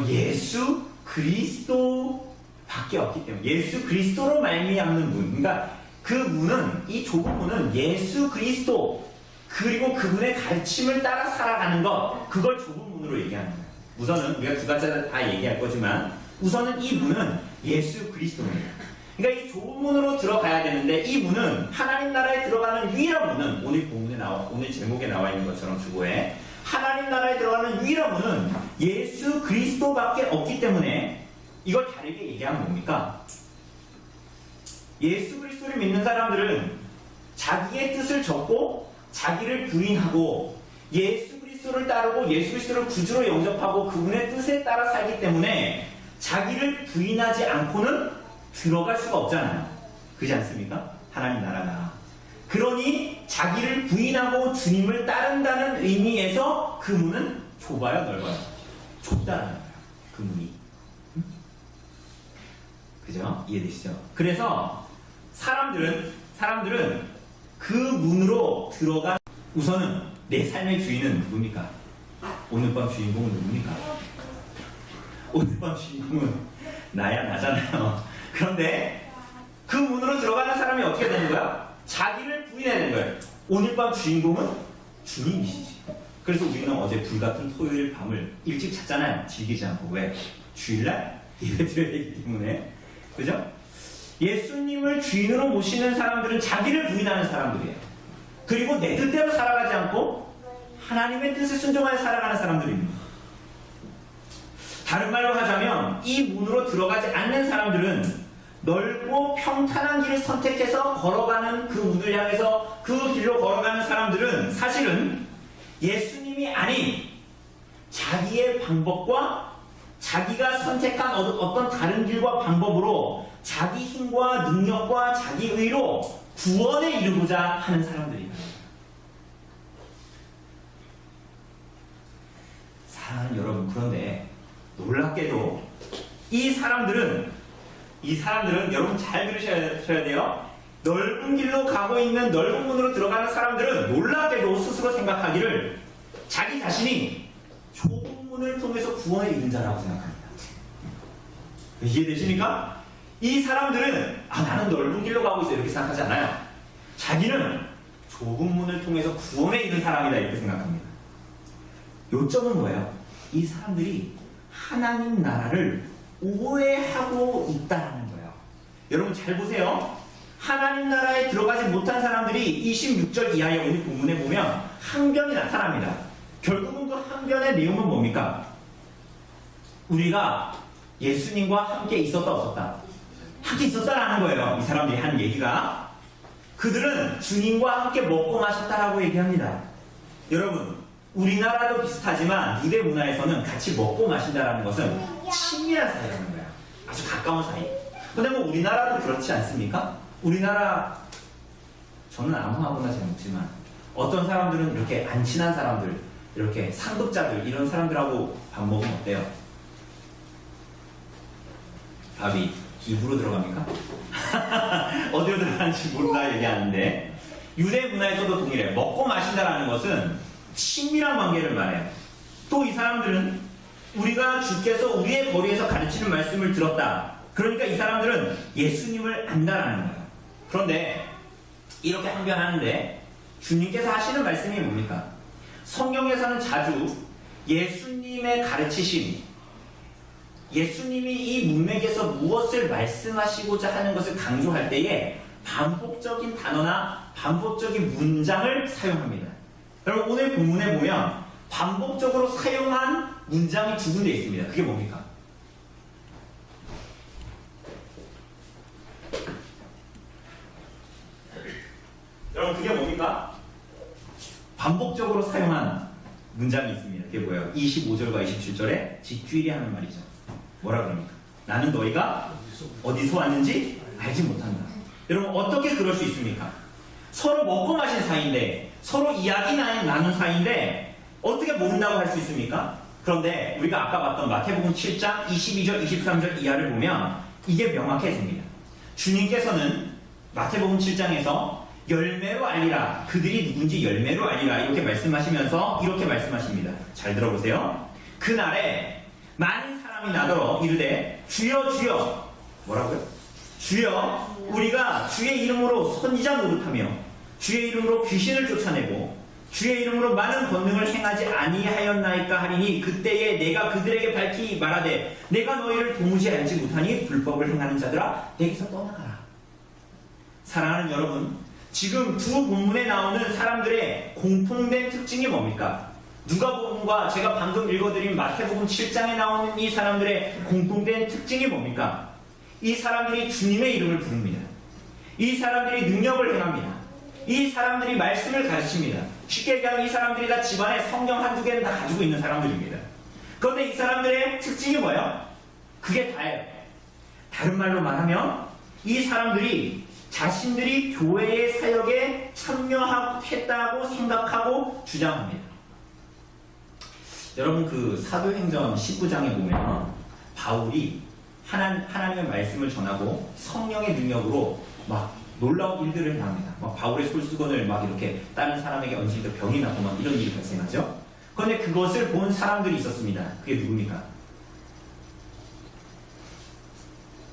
예수 그리스도밖에 없기 때문에 예수 그리스도로 말미암는 문. 그러니까 그 문은 이 좁은 문은 예수 그리스도 그리고 그분의 가르침을 따라 살아가는 것, 그걸 좁은 문으로 얘기하는 거예요. 우선은 우리가 두 가지 다 얘기할 거지만 우선은 이 문은 예수 그리스도입니다. 그러니까 이 좁은 문으로 들어가야 되는데 이 문은 하나님 나라에 들어가는 유일한 문은 오늘 제목에 나와 있는 것처럼 주보에 하나님 나라에 들어가는 유일한 문은 예수 그리스도밖에 없기 때문에 이걸 다르게 얘기하면 뭡니까? 예수 그리스도를 믿는 사람들은 자기의 뜻을 접고 자기를 부인하고 예수 그리스도를 따르고 예수 그리스도를 구주로 영접하고 그분의 뜻에 따라 살기 때문에 자기를 부인하지 않고는 들어갈 수가 없잖아요. 그렇지 않습니까? 하나님 나라가. 그러니 자기를 부인하고 주님을 따른다는 의미에서 그 문은 좁아요, 넓어요? 좁다는 거예요. 그 문이. 그죠? 이해되시죠? 그래서 사람들은 그 문으로 들어간 우선은 내 삶의 주인은 누굽니까? 오늘 밤 주인공은 누굽니까? 오늘 밤 주인공은 나잖아요. 그런데 그 문으로 들어가는 사람이 어떻게 되는 거야? 자기를 부인하는 거예요. 오늘 밤 주인공은 주님이시지. 그래서 우리는 어제 불같은 토요일 밤을 일찍 잤잖아요. 즐기지 않고. 왜? 주일날 예배 드려야 되기 때문에. 그죠? 예수님을 주인으로 모시는 사람들은 자기를 부인하는 사람들이에요. 그리고 내 뜻대로 살아가지 않고 하나님의 뜻에 순종하여 살아가는 사람들입니다. 다른 말로 하자면 이 문으로 들어가지 않는 사람들은 넓고 평탄한 길을 선택해서 걸어가는 그 문을 향해서 그 길로 걸어가는 사람들은 사실은 예수님이 아닌 자기의 방법과 자기가 선택한 어떤 다른 길과 방법으로 자기 힘과 능력과 자기 의로 구원에 이르고자 하는 사람들입니다. 사랑하는 여러분, 그런데 놀랍게도 이 사람들은 여러분 잘 들으셔야 돼요. 넓은 길로 가고 있는 넓은 문으로 들어가는 사람들은 놀랍게도 스스로 생각하기를 자기 자신이 좁은 문을 통해서 구원을 이룬 자라고 생각합니다. 이해되십니까? 이 사람들은 나는 넓은 길로 가고 있어 이렇게 생각하지 않아요. 자기는 좁은 문을 통해서 구원에 이른 사람이다 이렇게 생각합니다. 요점은 뭐예요? 이 사람들이 하나님 나라를 오해하고 있다는 거예요. 여러분 잘 보세요. 하나님 나라에 들어가지 못한 사람들이 26절 이하의 오늘 본문에 보면 항변이 나타납니다. 결국은 그 항변의 내용은 뭡니까? 우리가 예수님과 함께 있었다 없었다? 함께 있었다라는 거예요. 이 사람들이 하는 얘기가. 그들은 주님과 함께 먹고 마셨다라고 얘기합니다. 여러분, 우리나라도 비슷하지만 유대 문화에서는 같이 먹고 마신다라는 것은 친밀한 사이라는 거예요. 아주 가까운 사이. 근데 뭐 우리나라도 그렇지 않습니까? 우리나라, 저는 아무하고나 잘 먹지만 어떤 사람들은 이렇게 안 친한 사람들, 이렇게 상급자들 이런 사람들하고 밥 먹으면 어때요? 밥이 입으로 들어갑니까? 어디로 들어가는지 몰라 얘기하는데 유대 문화에서도 동일해요. 먹고 마신다라는 것은 친밀한 관계를 말해요. 또 이 사람들은 우리가 주께서 우리의 거리에서 가르치는 말씀을 들었다. 그러니까 이 사람들은 예수님을 안다라는 거예요. 그런데 이렇게 항변하는데 주님께서 하시는 말씀이 뭡니까? 성경에서는 자주 예수님의 가르치심, 예수님이 이 문맥에서 무엇을 말씀하시고자 하는 것을 강조할 때에 반복적인 단어나 반복적인 문장을 사용합니다. 여러분 오늘 본문에 보면 반복적으로 사용한 문장이 두 군데 있습니다. 그게 뭡니까? 여러분 그게 뭡니까? 반복적으로 사용한 문장이 있습니다. 그게 뭐예요? 25절과 27절에 직주일이 하는 말이죠. 뭐라 그럽니까? 나는 너희가 어디서 왔는지 알지 못한다. 여러분 어떻게 그럴 수 있습니까? 서로 먹고 마신 사이인데 서로 이야기 나눈 사이인데 어떻게 모른다고 할 수 있습니까? 그런데 우리가 아까 봤던 마태복음 7장 22절 23절 이하를 보면 이게 명확해집니다. 주님께서는 마태복음 7장에서 열매로 알리라, 그들이 누군지 열매로 알리라 이렇게 말씀하시면서 이렇게 말씀하십니다. 잘 들어보세요. 그날에 많은 사람이 나더러 이르되 주여 주여, 뭐라고요? 주여, 우리가 주의 이름으로 선지자 노릇하며 주의 이름으로 귀신을 쫓아내고 주의 이름으로 많은 권능을 행하지 아니하였나이까 하리니 그때에 내가 그들에게 밝히 말하되 내가 너희를 도무지 알지 못하니 불법을 행하는 자들아 내게서 떠나가라. 사랑하는 여러분, 지금 두 본문에 나오는 사람들의 공통된 특징이 뭡니까? 누가복음과 제가 방금 읽어드린 마태복음 7장에 나오는 이 사람들의 공통된 특징이 뭡니까? 이 사람들이 주님의 이름을 부릅니다. 이 사람들이 능력을 행합니다. 이 사람들이 말씀을 가르칩니다. 쉽게 얘기하면 이 사람들이 다 집안에 성경 한두 개는 다 가지고 있는 사람들입니다. 그런데 이 사람들의 특징이 뭐예요? 그게 다예요. 다른 말로 말하면 이 사람들이 자신들이 교회의 사역에 참여했다고 생각하고 주장합니다. 여러분 그 사도행전 19장에 보면 바울이 하나님의 말씀을 전하고 성령의 능력으로 막 놀라운 일들을 행합니다. 막 바울의 솔수건을 막 이렇게 다른 사람에게 얹을 때 병이 나고 막 이런 일이 발생하죠. 그런데 그것을 본 사람들이 있었습니다. 그게 누굽니까?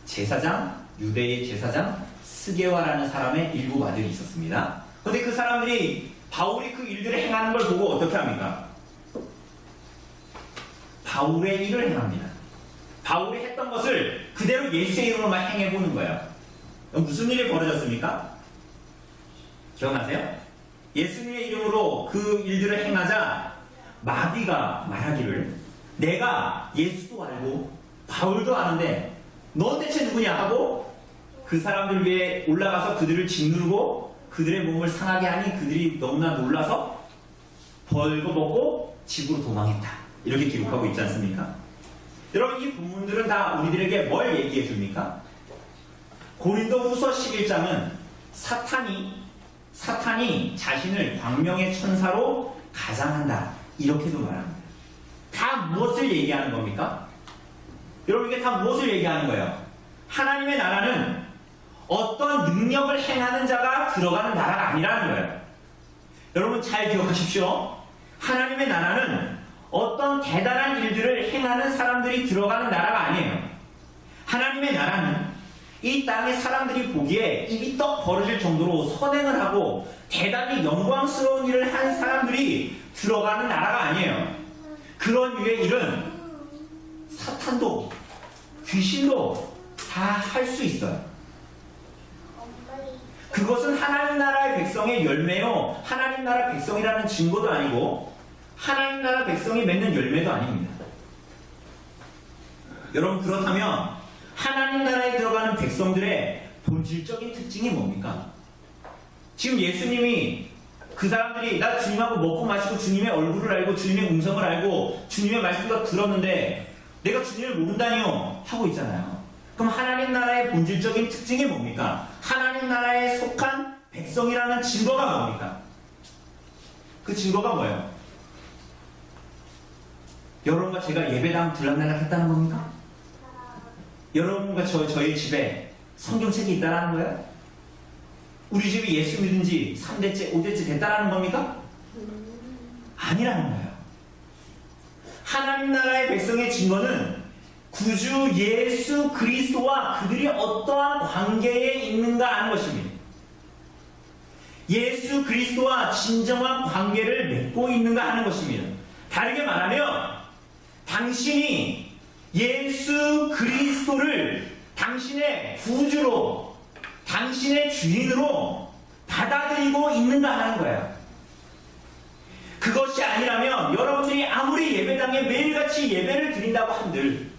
제사장, 유대의 제사장 스게와라는 사람의 일곱 아들이 있었습니다. 그런데 그 사람들이 바울이 그 일들을 행하는 걸 보고 어떻게 합니까? 바울의 일을 행합니다. 바울이 했던 것을 그대로 예수의 이름으로만 행해보는 거예요. 무슨 일이 벌어졌습니까? 기억나세요? 예수님의 이름으로 그 일들을 행하자 마귀가 말하기를 내가 예수도 알고 바울도 아는데 너 대체 누구냐 하고 그 사람들 위에 올라가서 그들을 짓누르고 그들의 몸을 상하게 하니 그들이 너무나 놀라서 벌거벗고 집으로 도망했다. 이렇게 기록하고 있지 않습니까? 여러분 이 본문들은 다 우리들에게 뭘 얘기해 줍니까? 고린도후서 11장은 사탄이 자신을 광명의 천사로 가장한다. 이렇게도 말합니다. 다 무엇을 얘기하는 겁니까? 여러분 이게 다 무엇을 얘기하는 거예요? 하나님의 나라는 어떤 능력을 행하는 자가 들어가는 나라가 아니라는 거예요. 여러분 잘 기억하십시오. 하나님의 나라는 어떤 대단한 일들을 행하는 사람들이 들어가는 나라가 아니에요. 하나님의 나라는 이 땅의 사람들이 보기에 입이 떡 벌어질 정도로 선행을 하고 대단히 영광스러운 일을 한 사람들이 들어가는 나라가 아니에요. 그런 유의 일은 사탄도 귀신도 다 할 수 있어요. 그것은 하나님 나라의 백성의 열매요, 하나님 나라 백성이라는 증거도 아니고 하나님 나라 백성이 맺는 열매도 아닙니다. 여러분, 그렇다면 하나님 나라에 들어가는 백성들의 본질적인 특징이 뭡니까? 지금 예수님이 그 사람들이 나 주님하고 먹고 마시고 주님의 얼굴을 알고 주님의 음성을 알고 주님의 말씀도 들었는데 내가 주님을 모른다니요 하고 있잖아요. 그럼 하나님 나라의 본질적인 특징이 뭡니까? 하나님 나라에 속한 백성이라는 증거가 뭡니까? 그 증거가 뭐예요? 여러분과 제가 예배당 들락날락 했다는 겁니까? 여러분과 저희 집에 성경책이 있다는 거예요? 우리 집이 예수 믿은 지 3대째, 5대째 됐다는 겁니까? 아니라는 거예요. 하나님 나라의 백성의 증거는 구주 예수 그리스도와 그들이 어떠한 관계에 있는가 하는 것입니다. 예수 그리스도와 진정한 관계를 맺고 있는가 하는 것입니다. 다르게 말하면 당신이 예수 그리스도를 당신의 구주로, 당신의 주인으로 받아들이고 있는가 하는 거예요. 그것이 아니라면 여러분들이 아무리 예배당에 매일같이 예배를 드린다고 한들,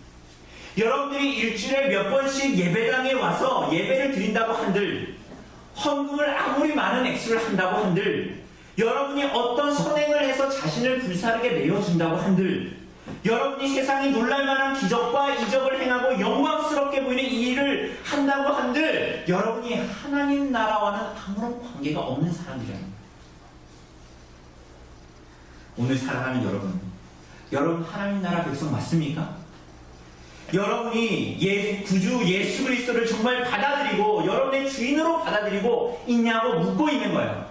여러분들이 일주일에 몇 번씩 예배당에 와서 예배를 드린다고 한들, 헌금을 아무리 많은 액수를 한다고 한들, 여러분이 어떤 선행을 해서 자신을 불사르게 내어준다고 한들, 여러분이 세상이 놀랄만한 기적과 이적을 행하고 영광스럽게 보이는 이 일을 한다고 한들 여러분이 하나님 나라와는 아무런 관계가 없는 사람들이에요. 오늘 사랑하는 여러분 하나님 나라 백성 맞습니까? 여러분이 구주 예수 그리스도를 정말 받아들이고 여러분의 주인으로 받아들이고 있냐고 묻고 있는 거예요.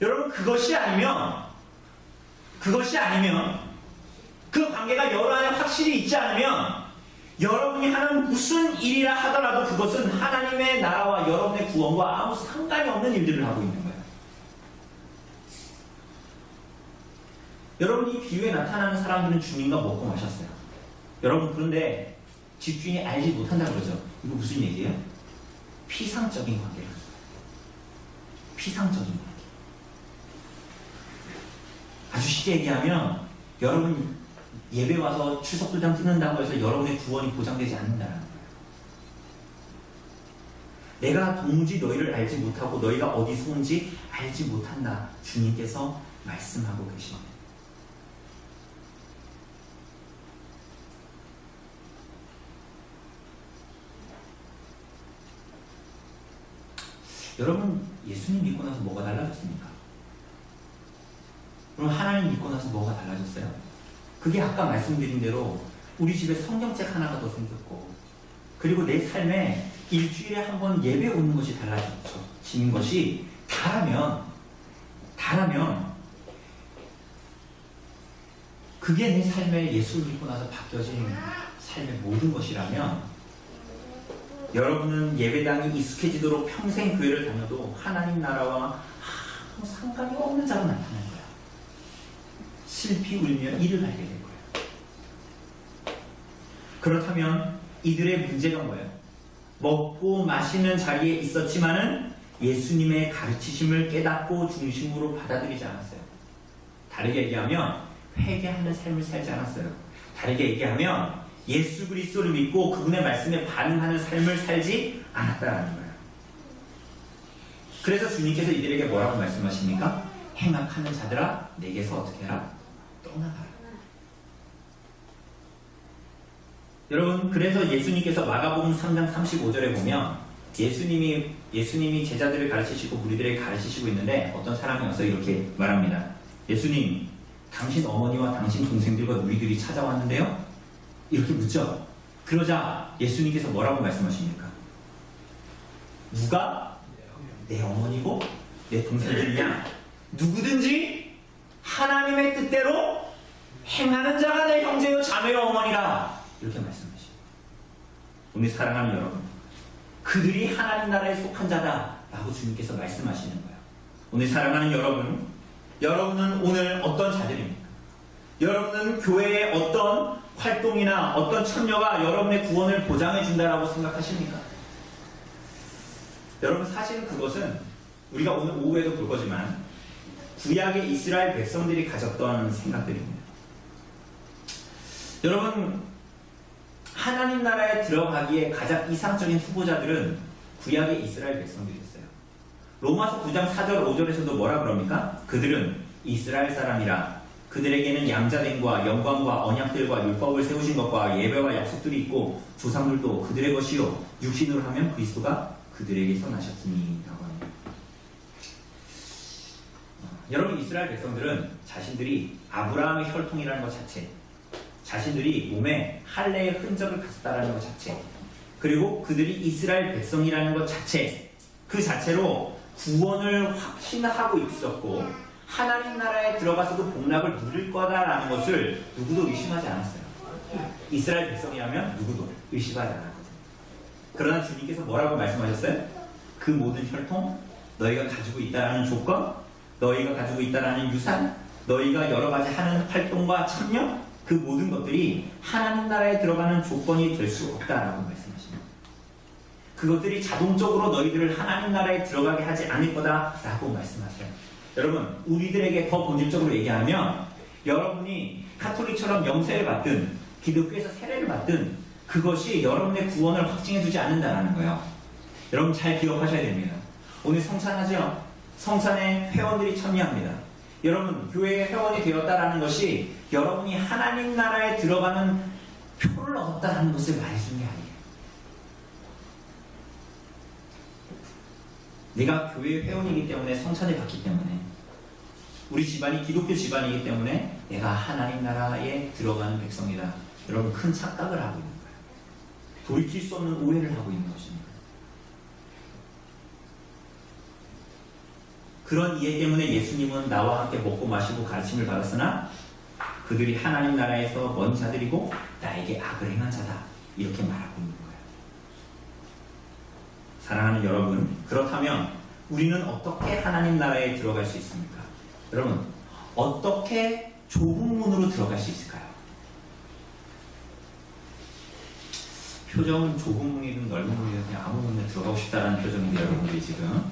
여러분, 그것이 아니면 그 관계가 여러 안에 확실히 있지 않으면 여러분이 하는 무슨 일이라 하더라도 그것은 하나님의 나라와 여러분의 구원과 아무 상관이 없는 일들을 하고 있는 거예요. 여러분, 이 비유에 나타나는 사람들은 주님과 먹고 마셨어요. 여러분, 그런데 집주인이 알지 못한다고 그러죠. 이거 무슨 얘기예요? 피상적인 관계예요. 피상적인 관계. 아주 쉽게 얘기하면 여러분 예배 와서 추석불당 끊는다고 해서 여러분의 구원이 보장되지 않는다는 거예요. 내가 도무지 너희를 알지 못하고 너희가 어디서 온지 알지 못한다. 주님께서 말씀하고 계십니다. 여러분, 예수님 믿고 나서 뭐가 달라졌습니까? 그럼 하나님 믿고 나서 뭐가 달라졌어요? 그게 아까 말씀드린 대로 우리 집에 성경책 하나가 더 생겼고, 그리고 내 삶에 일주일에 한 번 예배 오는 것이 달라지는 것이 다라면 그게 내 삶에 예수를 믿고 나서 바뀌어진 삶의 모든 것이라면 여러분은 예배당이 익숙해지도록 평생 교회를 다녀도 하나님 나라와 아무 상관이 없는 자로 나타날 거예요. 슬피 울며 이를 알게 될 거예요. 그렇다면 이들의 문제가 뭐예요? 먹고 마시는 자리에 있었지만은 예수님의 가르치심을 깨닫고 중심으로 받아들이지 않았어요. 다르게 얘기하면 회개하는 삶을 살지 않았어요. 다르게 얘기하면 예수 그리스도를 믿고 그분의 말씀에 반응하는 삶을 살지 않았다는 거예요. 그래서 주님께서 이들에게 뭐라고 말씀하십니까? 행악하는 자들아, 내게서 어떻게 해라? 떠나가라. 여러분, 그래서 예수님께서 마가복음 3장 35절에 보면 예수님이 제자들을 가르치시고 무리들에게 가르치시고 있는데 어떤 사람이 와서 이렇게 말합니다. 예수님, 당신 어머니와 당신 동생들과 누이들이 찾아왔는데요? 이렇게 묻죠. 그러자 예수님께서 뭐라고 말씀하십니까? 누가 내 어머니고 내 동생들이냐? 누구든지 하나님의 뜻대로 행하는 자가 내 형제요 자매요 어머니라. 이렇게 말씀하시죠. 오늘 사랑하는 여러분, 그들이 하나님 나라에 속한 자다라고 주님께서 말씀하시는 거예요. 오늘 사랑하는 여러분, 여러분은 오늘 어떤 자들입니까? 여러분은 교회의 어떤 활동이나 어떤 참여가 여러분의 구원을 보장해 준다라고 생각하십니까? 여러분, 사실은 그것은 우리가 오늘 오후에도 볼 거지만 구약의 이스라엘 백성들이 가졌던 생각들입니다. 여러분, 하나님 나라에 들어가기에 가장 이상적인 후보자들은 구약의 이스라엘 백성들이었어요. 로마서 9장 4절 5절에서도 뭐라 그럽니까? 그들은 이스라엘 사람이라 그들에게는 양자됨과 영광과 언약들과 율법을 세우신 것과 예배와 약속들이 있고 조상들도 그들의 것이요 육신으로 하면 그리스도가 그들에게서 나셨으니 라고 합니다. 여러분, 이스라엘 백성들은 자신들이 아브라함의 혈통이라는 것 자체, 자신들이 몸에 할례의 흔적을 가졌다라는 것 자체, 그리고 그들이 이스라엘 백성이라는 것 자체, 그 자체로 구원을 확신하고 있었고 하나님 나라에 들어가서도 복락을 누릴 거다라는 것을 누구도 의심하지 않았어요. 이스라엘 백성이라면 누구도 의심하지 않았거든요. 그러나 주님께서 뭐라고 말씀하셨어요? 그 모든 혈통, 너희가 가지고 있다라는 조건, 너희가 가지고 있다라는 유산, 너희가 여러 가지 하는 활동과 참여, 그 모든 것들이 하나님 나라에 들어가는 조건이 될 수 없다라고 말씀하십니다. 그것들이 자동적으로 너희들을 하나님 나라에 들어가게 하지 않을 거다라고 말씀하셔요. 여러분, 우리들에게 더 본질적으로 얘기하면 여러분이 카톨릭처럼 영세를 받든 기독교에서 세례를 받든 그것이 여러분의 구원을 확증해주지 않는다는 거예요. 여러분 잘 기억하셔야 됩니다. 오늘 성찬하죠? 성찬에 회원들이 참여합니다. 여러분, 교회의 회원이 되었다라는 것이 여러분이 하나님 나라에 들어가는 표를 얻었다는 것을 말해주는 게 아니에요. 내가 교회의 회원이기 때문에 성찬을 받기 때문에 우리 집안이 기독교 집안이기 때문에 내가 하나님 나라에 들어가는 백성이다. 여러분, 큰 착각을 하고 있는 거예요. 돌이킬 수 없는 오해를 하고 있는 것입니다. 그런 이해 때문에 예수님은 나와 함께 먹고 마시고 가르침을 받았으나 그들이 하나님 나라에서 먼 자들이고 나에게 악을 행한 자다. 이렇게 말하고 있는 거예요. 사랑하는 여러분, 그렇다면 우리는 어떻게 하나님 나라에 들어갈 수 있습니까? 여러분, 어떻게 좁은 문으로 들어갈 수 있을까요? 표정은 좁은 문이든 넓은 문이든 그냥 아무 문에 들어가고 싶다라는 표정인데 여러분들이 지금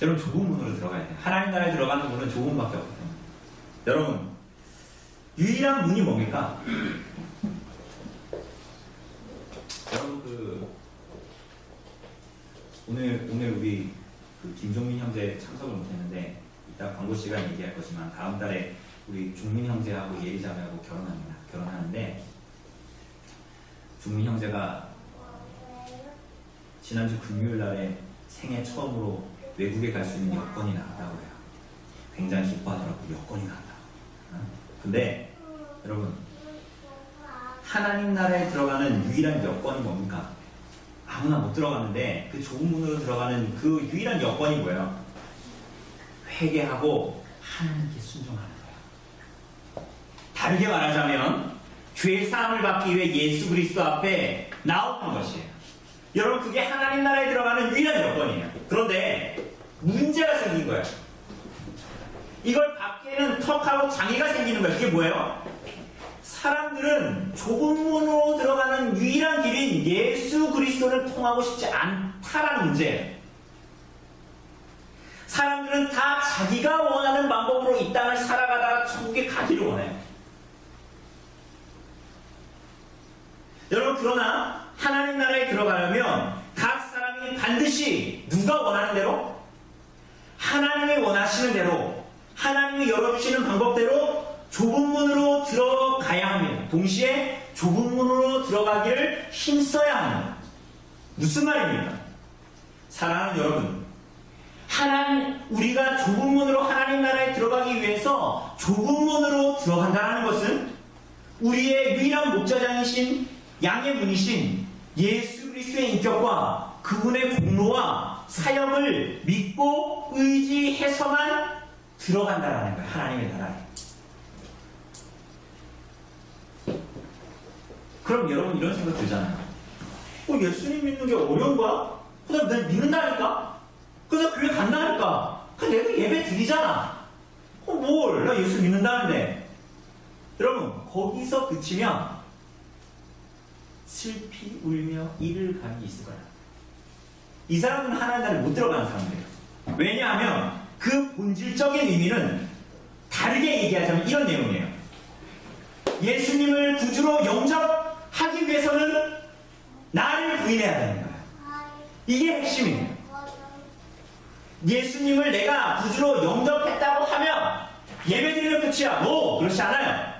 여러분 좁은 문으로 들어가야 돼요. 하나님 나라에 들어가는 문은 좁은 문밖에 없거든요. 여러분, 유일한 문이 뭡니까? 여러분 오늘 우리 김종민 형제 참석을 못했는데 이따 광고 시간 얘기할 거지만 다음 달에 우리 종민 형제하고 예리 자매하고 결혼하는데 종민 형제가 지난주 금요일 날에 생애 처음으로 외국에 갈 수 있는 여권이 나왔다고 해요. 굉장히 기뻐하더라고요. 여권이 나왔다고. 근데 여러분, 하나님 나라에 들어가는 유일한 여건이 뭡니까? 아무나 못 들어가는데 그 좁은 문으로 들어가는 그 유일한 여건이 뭐예요? 회개하고 하나님께 순종하는 거예요. 다르게 말하자면 죄 사함을 받기 위해 예수 그리스도 앞에 나오는 것이에요. 여러분, 그게 하나님 나라에 들어가는 유일한 여건이에요. 그런데 문제가 생긴 거예요. 이걸 받기에는 턱하고 장애가 생기는 거예요. 그게 뭐예요? 사람들은 좁은 문으로 들어가는 유일한 길인 예수 그리스도를 통하고 싶지 않다라는 문제예요. 사람들은 다 자기가 원하는 방법으로 이 땅을 살아가다가 천국에 가기를 원해요. 여러분, 그러나 하나님 나라에 들어가려면 각 사람이 반드시 누가 원하는 대로, 하나님이 원하시는 대로, 하나님이 열어주시는 방법대로 좁은 문으로 들어가야 합니다. 동시에 좁은 문으로 들어가기를 힘써야 합니다. 무슨 말입니까? 사랑하는 여러분, 우리가 좁은 문으로 하나님 나라에 들어가기 위해서 좁은 문으로 들어간다는 것은 우리의 유일한 목자장이신 양의 문이신 예수 그리스도의 인격과 그분의 공로와 사역을 믿고 의지해서만 들어간다라는 거예요. 하나님의 나라에. 그럼 여러분 이런 생각 들잖아요. 예수님 믿는 게 어려운 거야? 그냥 내가 믿는다니까? 그래서 교회 간다니까? 그냥 내가 예배 드리잖아. 뭘? 나 예수 믿는다는데. 여러분 거기서 그치면 슬피 울며 이를 감이 있을 거야. 이 사람은 하나님 나라에 못 들어가는 사람들이에요. 왜냐하면 그 본질적인 의미는 다르게 얘기하자면 이런 내용이에요. 예수님을 구주로 영접하기 위해서는 나를 부인해야 되는 거예요. 이게 핵심이에요. 예수님을 내가 구주로 영접했다고 하면 예배드리면 끝이야. 그렇지 않아요.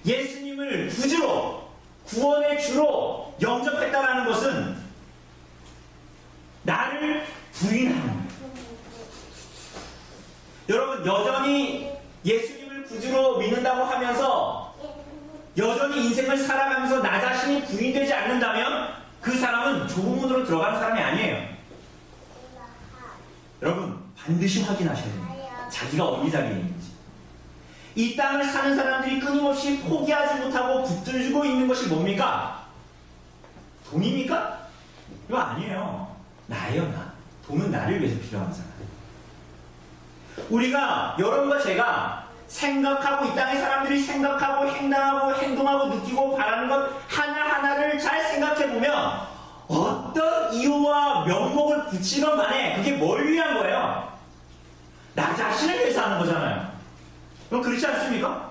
예수님을 구주로, 구원의 주로 영접했다라는 것은 나를 부인하는 거예요. 여러분 여전히 예수님을 구주로 믿는다고 하면서 여전히 인생을 살아가면서 나 자신이 부인되지 않는다면 그 사람은 좁은 문으로 들어가는 사람이 아니에요. 여러분 반드시 확인하셔야 됩니다. 자기가 어디 자리에 있는지. 이 땅을 사는 사람들이 끊임없이 포기하지 못하고 붙들고 있는 것이 뭡니까? 돈입니까? 이거 아니에요. 나예요, 나. 돈은 나를 위해서 필요한 거잖아요. 우리가 여러분과 제가 생각하고 이 땅의 사람들이 생각하고 행동하고 느끼고 바라는 것 하나하나를 잘 생각해보면 어떤 이유와 명목을 붙이건 간에 그게 뭘 위한 거예요? 나 자신을 위해서 하는 거잖아요. 그럼 그렇지 않습니까?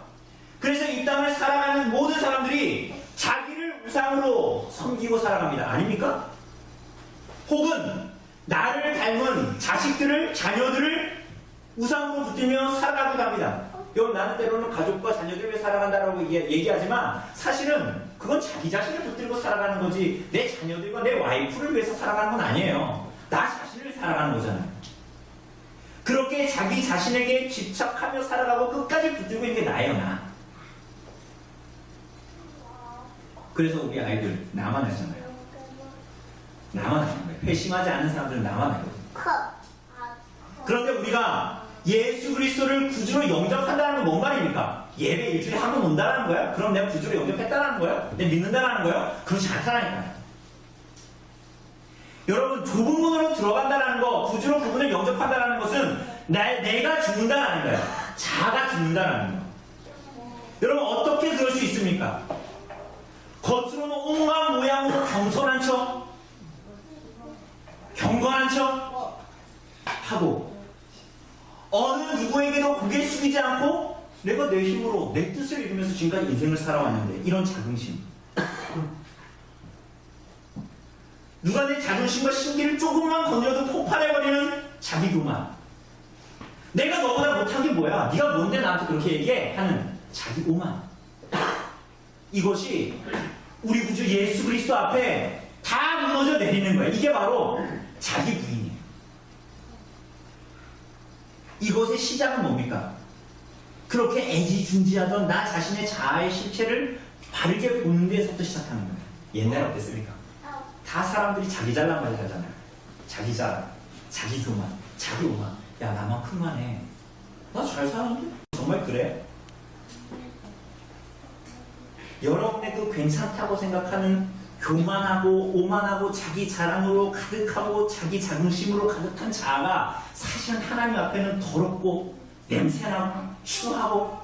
그래서 이 땅을 살아가는 모든 사람들이 자기를 우상으로 섬기고 살아갑니다. 아닙니까? 혹은 나를 닮은 자식들을, 자녀들을 우상으로 붙들며 살아가기도 합니다. 여러분 나는 때로는 가족과 자녀들 위해 살아간다라고 얘기하지만 사실은 그건 자기 자신을 붙들고 살아가는 거지 내 자녀들과 내 와이프를 위해서 살아가는 건 아니에요. 나 자신을 살아가는 거잖아요. 그렇게 자기 자신에게 집착하며 살아가고 끝까지 붙들고 있는 게 나예요, 나. 그래서 우리 아이들 나만 알잖아요. 나만 하는 거예요. 회심하지 않는 사람들은 나만 알거든요. 그런데 우리가 예수 그리스도를 구주로 영접한다는 건 뭔 말입니까? 예배 일주일에 한 번 온다는 거야? 그럼 내가 구주로 영접했다는 거야? 내가 믿는다는 거야? 그렇지 않다니까요. 여러분 좁은 문으로 들어간다는 거, 구주로 그분을 영접한다는 것은 내가 죽는다는 거예요. 자가 죽는다는 거. 여러분 어떻게 그럴 수 있습니까? 겉으로는 온갖 모양으로 겸손한 척, 경건한 척 하고 어느 누구에게도 고개 숙이지 않고 내가 내 힘으로 내 뜻을 이루면서 지금까지 인생을 살아왔는데 이런 자긍심. 누가 내 자존심과 신기를 조금만 건져도 폭발해버리는 자기 교만. 내가 너보다 못한 게 뭐야? 네가 뭔데 나한테 그렇게 얘기해? 하는 자기 오만. 이것이 우리 구주 예수 그리스도 앞에 다 무너져 내리는 거예요. 이게 바로 자기 부인이에요. 이것의 시작은 뭡니까? 그렇게 애지중지하던 나 자신의 자아의 실체를 바르게 보는 데서부터 시작하는 거예요. 옛날에 어땠습니까? 다 사람들이 자기 잘난 말을 하잖아요. 자기 자랑, 자기 교만, 자기 오만. 야 나만 큰만해. 나 잘 사는데? 정말 그래? 여러분에도 괜찮다고 생각하는 교만하고 오만하고 자기 자랑으로 가득하고 자기 자긍심으로 가득한 자아가 사실은 하나님 앞에는 더럽고 냄새나고 추하고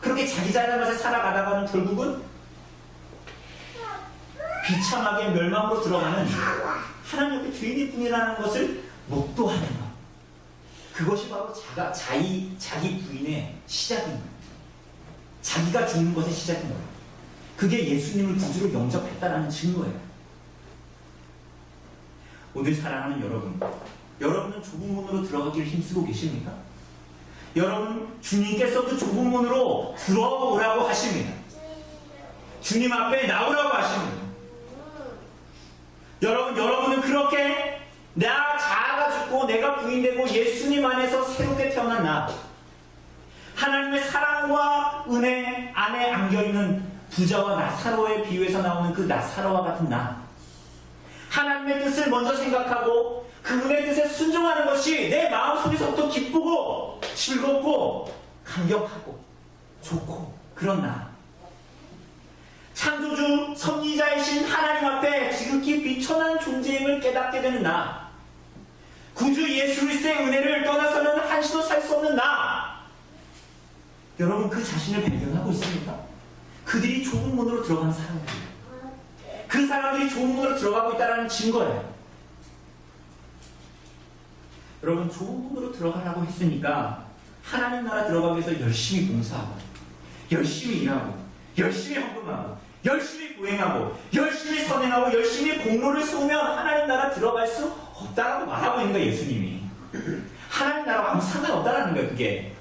그렇게 자기 잘난 것에 살아가다가는 결국은 비참하게 멸망으로 들어가는 하나님 앞에 죄인일 뿐이라는 것을 목도하는 것. 그것이 바로 자기 부인의 시작인 거예요. 자기가 죽는 것의 시작인 거예요. 그게 예수님을 구주로 영접했다는 증거예요. 오늘 사랑하는 여러분, 여러분은 좁은 문으로 들어가기를 힘쓰고 계십니까? 여러분, 주님께서도 좁은 문으로 들어오라고 하십니다. 주님 앞에 나오라고 하십니다. 여러분은 그렇게 나 자아가 죽고 내가 부인되고 예수님 안에서 새롭게 태어난 나, 하나님의 사랑과 은혜 안에 안겨있는 부자와 나사로의 비유에서 나오는 그 나사로와 같은 나, 하나님 하나님의 뜻을 먼저 생각하고 그분의 뜻에 순종하는 것이 내 마음속에서부터 기쁘고 즐겁고 감격하고 좋고 그런 나. 창조주 섭리자이신 하나님 앞에 지극히 비천한 존재임을 깨닫게 되는 나. 구주 예수 그리스도의 은혜를 떠나서는 한시도 살 수 없는 나. 여러분 그 자신을 발견하고 있습니까? 그들이 좁은 문으로 들어가는 사람들이에요. 그 사람들이 좁은 문으로 들어가고 있다는 증거예요. 여러분 좁은 문으로 들어가라고 했으니까 하나님 나라 들어가기 위해서 열심히 봉사하고 열심히 일하고 열심히 헌금하고 열심히 보행하고 열심히 선행하고 열심히 공로를 세우면 하나님 나라 들어갈 수 없다라고 말하고 있는 거예요. 예수님이. 하나님 나라와 아무 상관없다라는 거예요. 그게.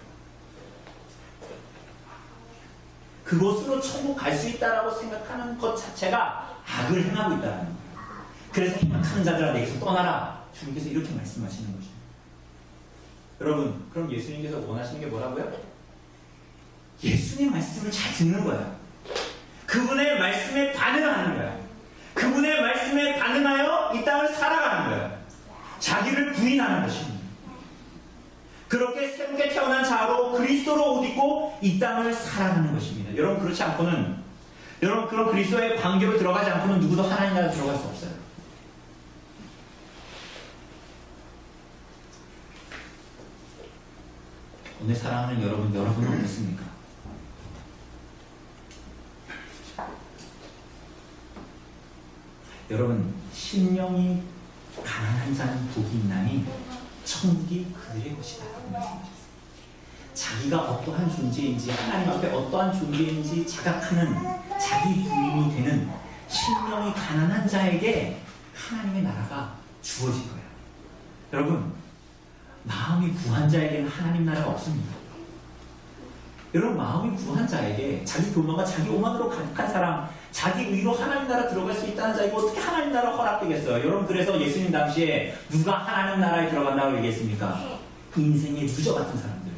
그곳으로 천국 갈 수 있다라고 생각하는 것 자체가 악을 행하고 있다는 거예요. 그래서 행악하는 자들아 내게서 떠나라. 주님께서 이렇게 말씀하시는 거죠. 여러분 그럼 예수님께서 원하시는 게 뭐라고요? 예수님 말씀을 잘 듣는 거예요. 그분의 말씀에 반응하는 거예요. 그분의 말씀에 반응하여 이 땅을 살아가는 거예요. 자기를 부인하는 것입니다. 그렇게 새롭게 태어난 자로 그리스도로 옷 입고 이 땅을 살아가는 것입니다. 여러분 그렇지 않고는 여러분 그런 그리스도의 관계로 들어가지 않고는 누구도 하나님 나라 들어갈 수 없어요. 오늘 사랑하는 여러분은 어떻습니까? 여러분 심령이 가난한 자는 복이 있나니 천국이 그들의 것이다 라고 말씀하셨어요. 자기가 어떠한 존재인지 하나님 앞에 어떠한 존재인지 자각하는 자기 부인이 되는 심령이 가난한 자에게 하나님의 나라가 주어질 거예요. 여러분 마음이 부한 자에게는 하나님 나라가 없습니다. 여러분 마음이 부한 자에게 자기 교만과 자기 오만으로 가득한 사람 자기 의로 하나님 나라 들어갈 수 있다는 자에게 어떻게 하나님 나라 허락되겠어요? 여러분 그래서 예수님 당시에 누가 하나님 나라에 들어간다고 얘기했습니까? 그 인생의 루저 같은 사람들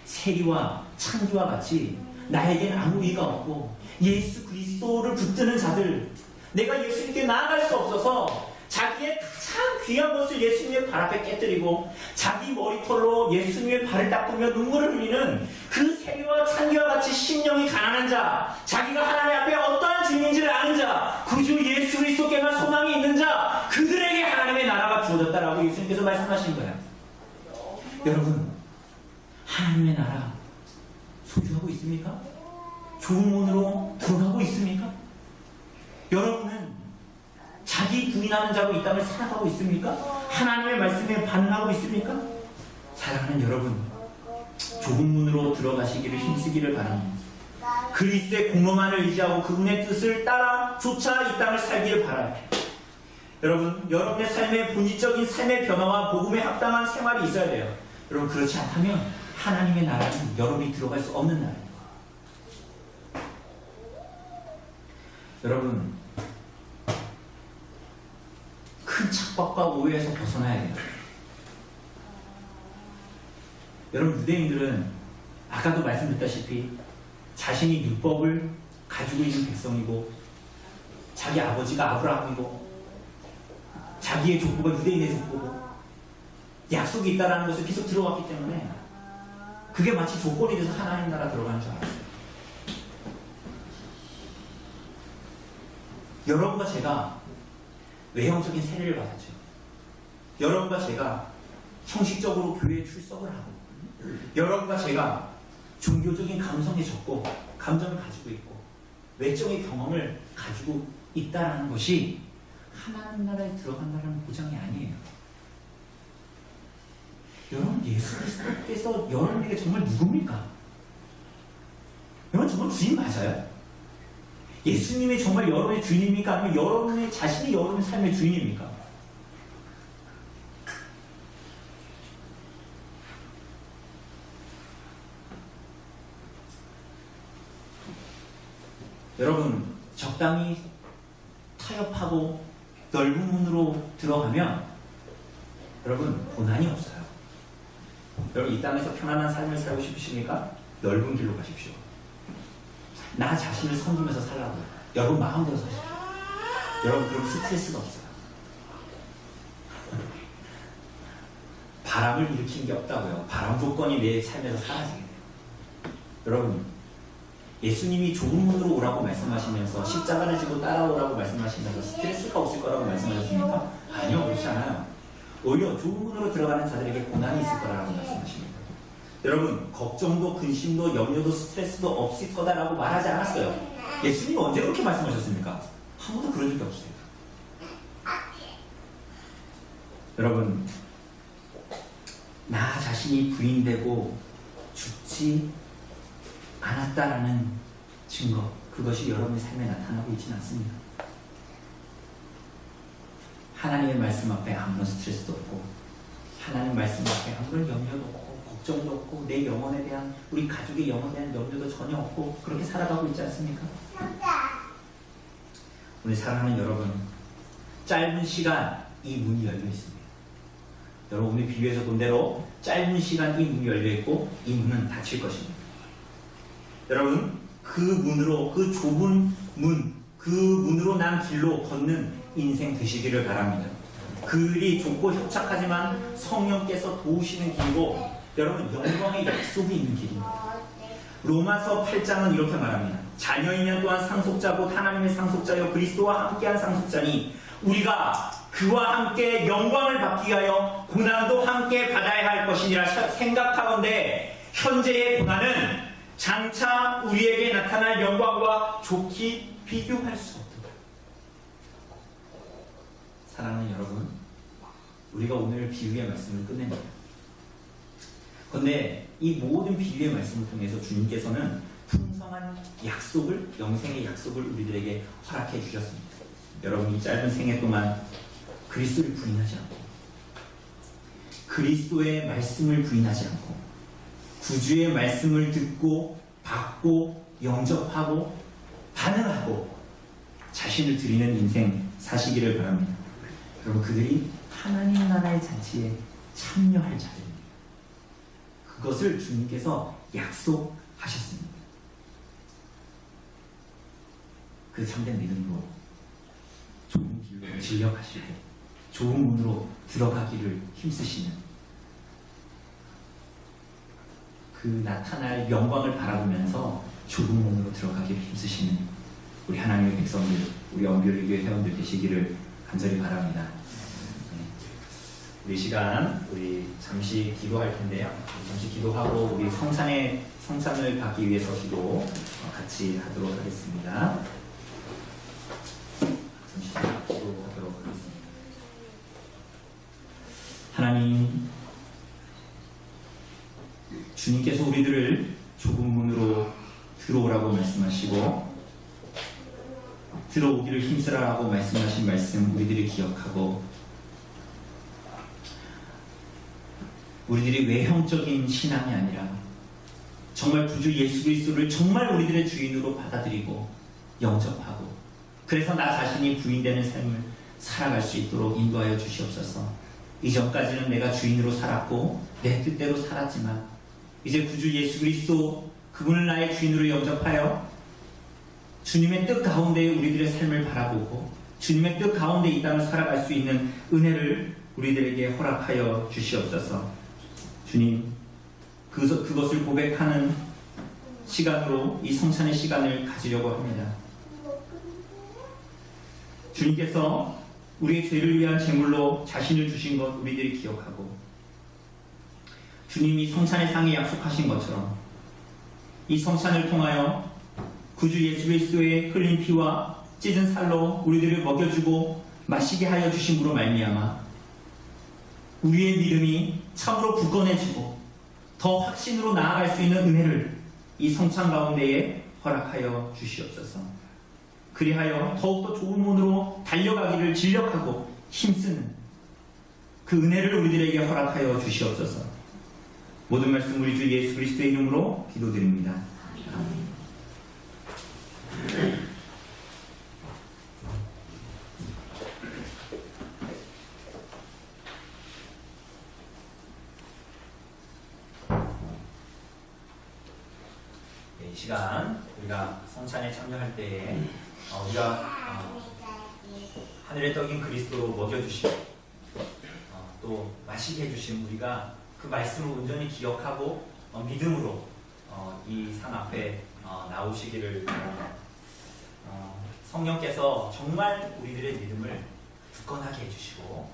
세리와 창기와 같이 나에겐 아무 의가 없고 예수 그리스도를 붙드는 자들 내가 예수님께 나아갈 수 없어서 자기의 가장 귀한 것을 예수님의 발 앞에 깨뜨리고 자기 머리털로 예수님의 발을 닦으며 눈물을 흘리는 그 세리와 창기와 같이 심령이 가난한 자 자기가 하나님 앞에 어떠한 주인인지를 아는 자 구주 예수 그리스도께만 소망이 있는 자 그들에게 하나님의 나라가 주어졌다라고 예수님께서 말씀하신 거예요. 여러분 하나님의 나라 소유하고 있습니까? 좋은 문으로 들어가고 있습니까? 여러분은 자기 부인하는 자로 이 땅을 살아가고 있습니까? 하나님의 말씀에 반응하고 있습니까? 사랑하는 여러분 좁은 문으로 들어가시기를 힘쓰기를 바랍니다. 그리스도의 공로만을 의지하고 그분의 뜻을 따라 쫓아 이 땅을 살기를 바라요. 여러분 여러분의 삶의 본질적인 삶의 변화와 복음에 합당한 생활이 있어야 돼요. 여러분 그렇지 않다면 하나님의 나라는 여러분이 들어갈 수 없는 나라입니다. 여러분 큰 착각과 오해에서 벗어나야 돼요. 여러분 유대인들은 아까도 말씀드렸다시피 자신이 율법을 가지고 있는 백성이고 자기 아버지가 아브라함이고 자기의 족보가 유대인의 족보고 약속이 있다는 것을 계속 들어왔기 때문에 그게 마치 조건이 돼서 하나님 나라 들어가는 줄 알았어요. 여러분과 제가 외형적인 세례를 받았죠. 여러분과 제가 형식적으로 교회에 출석을 하고 여러분과 제가 종교적인 감성에 젖고 감정을 가지고 있고 외적인 경험을 가지고 있다는 것이 하나님 나라에 들어간다는 보장이 아니에요. 여러분 예수 그리스도께서 여러분에게 정말 누굽니까? 여러분 정말 주인 맞아요? 예수님이 정말 여러분의 주인입니까? 아니면 여러분의 자신이 여러분의 삶의 주인입니까? 여러분 적당히 타협하고 넓은 문으로 들어가면 여러분 고난이 없어요. 여러분 이 땅에서 편안한 삶을 살고 싶으십니까? 넓은 길로 가십시오. 나 자신을 섬기면서 살라고요. 여러분 마음대로 사십시오. 여러분 그럼 스트레스가 없어요. 바람을 일으킨 게 없다고요. 바람 조건이 내 삶에서 사라지게 돼요. 여러분, 예수님이 좁은 문으로 오라고 말씀하시면서 십자가를 지고 따라오라고 말씀하시면서 스트레스가 없을 거라고 말씀하셨습니까? 아니요, 그렇지 않아요. 오히려 좁은 문으로 들어가는 자들에게 고난이 있을 거라고 말씀하십니다. 여러분, 걱정도 근심도 염려도 스트레스도 없을 거다라고 말하지 않았어요. 예수님이 언제 그렇게 말씀하셨습니까? 한 번도 그런 적이 없어요. 여러분, 나 자신이 부인되고 죽지 않았다라는 증거, 그것이 여러분의 삶에 나타나고 있지는 않습니다. 하나님의 말씀 앞에 아무런 스트레스도 없고, 하나님 말씀 앞에 아무런 염려도 없고, 걱정도 없고, 내 영혼에 대한, 우리 가족의 영혼에 대한 염려도 전혀 없고, 그렇게 살아가고 있지 않습니까? 우리 사랑하는 여러분, 짧은 시간 이 문이 열려 있습니다. 여러분이 비유에서 본 대로 짧은 시간 이 문이 열려 있고, 이 문은 닫힐 것입니다. 여러분, 그 문으로, 그 좁은 문, 그 문으로 난 길로 걷는 인생 되시기를 바랍니다. 그리 좁고 협착하지만 성령께서 도우시는 길이고, 여러분, 영광의 약속이 있는 길입니다. 로마서 8장은 이렇게 말합니다. 자녀이면 또한 상속자고 하나님의 상속자여 그리스도와 함께한 상속자니 우리가 그와 함께 영광을 받기 위하여 고난도 함께 받아야 할 것이니라 생각하건대 현재의 고난은 장차 우리에게 나타날 영광과 좋게 비교할 수 없다. 사랑하는 여러분, 우리가 오늘 비유의 말씀을 끝냅니다. 그런데 이 모든 비유의 말씀을 통해서 주님께서는 풍성한 약속을, 영생의 약속을 우리들에게 허락해 주셨습니다. 여러분, 이 짧은 생애 동안 그리스도를 부인하지 않고, 그리스도의 말씀을 부인하지 않고, 구주의 말씀을 듣고 받고 영접하고 반응하고 자신을 드리는 인생 사시기를 바랍니다. 여러분, 그들이 하나님 나라의 잔치에 참여할 자들입니다. 그것을 주님께서 약속하셨습니다. 그 참된 믿음으로 좋은 길로 진력하시고 좋은 문으로 들어가기를 힘쓰시는, 그 나타날 영광을 바라보면서 좁은 문으로 들어가기를 힘쓰시는 우리 하나님의 백성들, 우리 언교리교회 회원들 되시기를 간절히 바랍니다. 우리 시간, 우리 잠시 기도할 텐데요. 잠시 기도하고 우리 성찬을 받기 위해서 기도 같이 하도록 하겠습니다. 잠시 기도하도록 하겠습니다. 하나님, 주님께서 우리들을 좁은 문으로 들어오라고 말씀하시고 들어오기를 힘쓰라라고 말씀하신 말씀 우리들이 기억하고, 우리들이 외형적인 신앙이 아니라 정말 구주 예수 그리스도를 정말 우리들의 주인으로 받아들이고 영접하고, 그래서 나 자신이 부인되는 삶을 살아갈 수 있도록 인도하여 주시옵소서. 이전까지는 내가 주인으로 살았고 내 뜻대로 살았지만 이제 구주 예수 그리스도, 그분을 나의 주인으로 영접하여 주님의 뜻 가운데 우리들의 삶을 바라보고 주님의 뜻 가운데 이 땅을 살아갈 수 있는 은혜를 우리들에게 허락하여 주시옵소서. 주님, 그것을 고백하는 시간으로 이 성찬의 시간을 가지려고 합니다. 주님께서 우리의 죄를 위한 제물로 자신을 주신 것 우리들이 기억하고, 주님이 성찬의 상에 약속하신 것처럼 이 성찬을 통하여 구주 예수 그리스도의 흘린 피와 찢은 살로 우리들을 먹여주고 마시게 하여 주심으로 말미암아 우리의 믿음이 참으로 굳건해지고 더 확신으로 나아갈 수 있는 은혜를 이 성찬 가운데에 허락하여 주시옵소서. 그리하여 더욱더 좋은 문으로 달려가기를 진력하고 힘쓰는 그 은혜를 우리들에게 허락하여 주시옵소서. 모든 말씀 우리 주 예수 그리스도의 이름으로 기도드립니다. 아멘. 이 시간 우리가 성찬에 참여할 때에 우리가 하늘의 떡인 그리스도로 먹여주시고 또 마시게 해주신 우리가 그 말씀을 온전히 기억하고 믿음으로 이 상 앞에 나오시기를 성령께서 정말 우리들의 믿음을 굳건하게 해주시고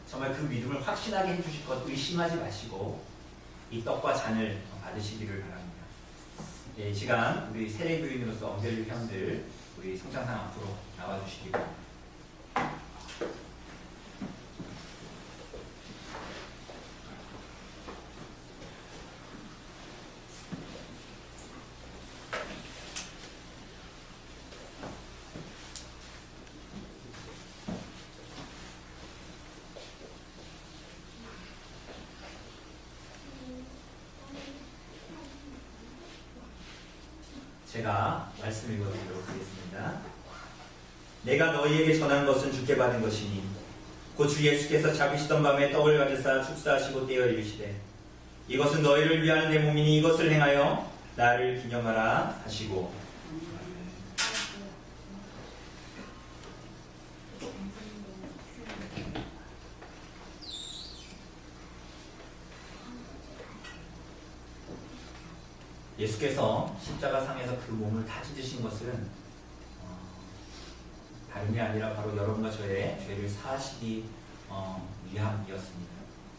정말 그 믿음을 확신하게 해주실 것 의심하지 마시고 이 떡과 잔을 받으시기를 바랍니다. 이 시간 우리 세례교인으로서 언별류 형들 우리 성장상 앞으로 나와주시기 바랍니다. 제가 말씀 읽어드리도록 하겠습니다. 내가 너희에게 전한 것은 주께 받은 것이니 곧 주 예수께서 잡으시던 밤에 떡을 가져사 축사하시고 떼어 이르시되 이것은 너희를 위하는 내 몸이니 이것을 행하여 나를 기념하라 하시고 예수께서 십자가상에서 그 몸을 다 찢으신 것은 다름이 아니라 바로 여러분과 저의 죄를 사하시기 위함이었습니다.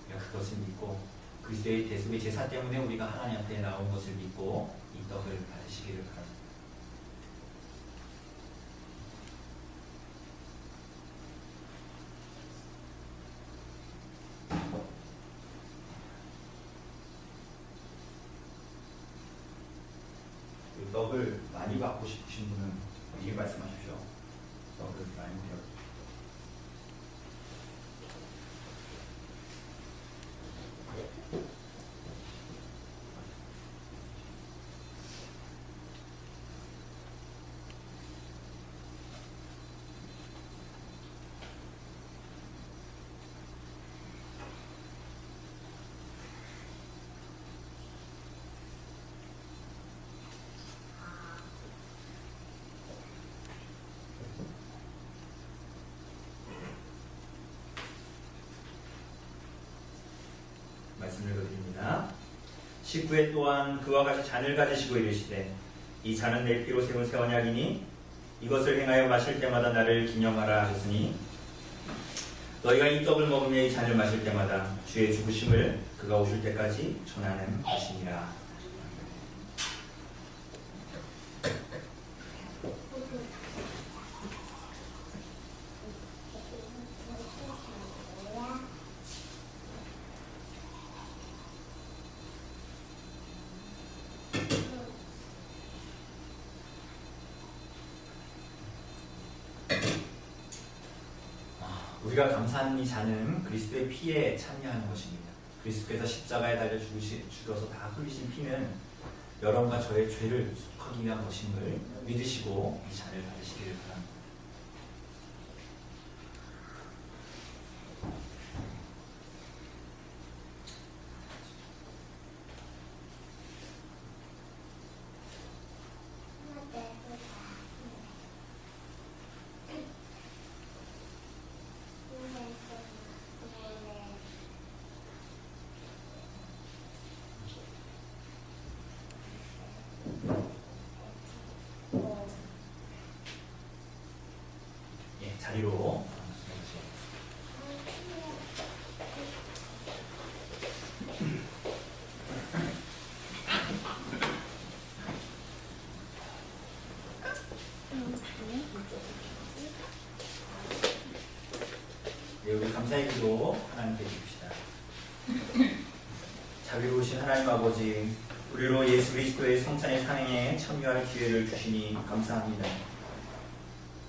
우리가 그것을 믿고 그리스도의 대속의 제사 때문에 우리가 하나님 앞에 나온 것을 믿고 이 떡을 받으시기를 바랍니다. 떡을 많이 받고 싶으신 분은 미리 말씀하십시오. 떡을 많이 드려. 말씀을 읽어드립니다. 19회 또한 그와 같이 잔을 가지시고 이르시되 이 잔은 내 피로 세운 새 언약이니 이것을 행하여 마실 때마다 나를 기념하라 하셨으니 너희가 이 떡을 먹으며 이 잔을 마실 때마다 주의 죽으심을 그가 오실 때까지 전하는 것이니라. 우리가 감사하는 이 잔은 그리스도의 피에 참여하는 것입니다. 그리스도께서 십자가에 달려 죽어서 다 흘리신 피는 여러분과 저의 죄를 속하기 위한 것임을 믿으시고 이 잔을 받으시기를 바랍니다. 자리로 네, 우리 감사의 기도 하나님께 드립시다. 자비로우신 하나님 아버지, 우리로 예수 그리스도의 성찬의 상행에 참여할 기회를 주시니 감사합니다.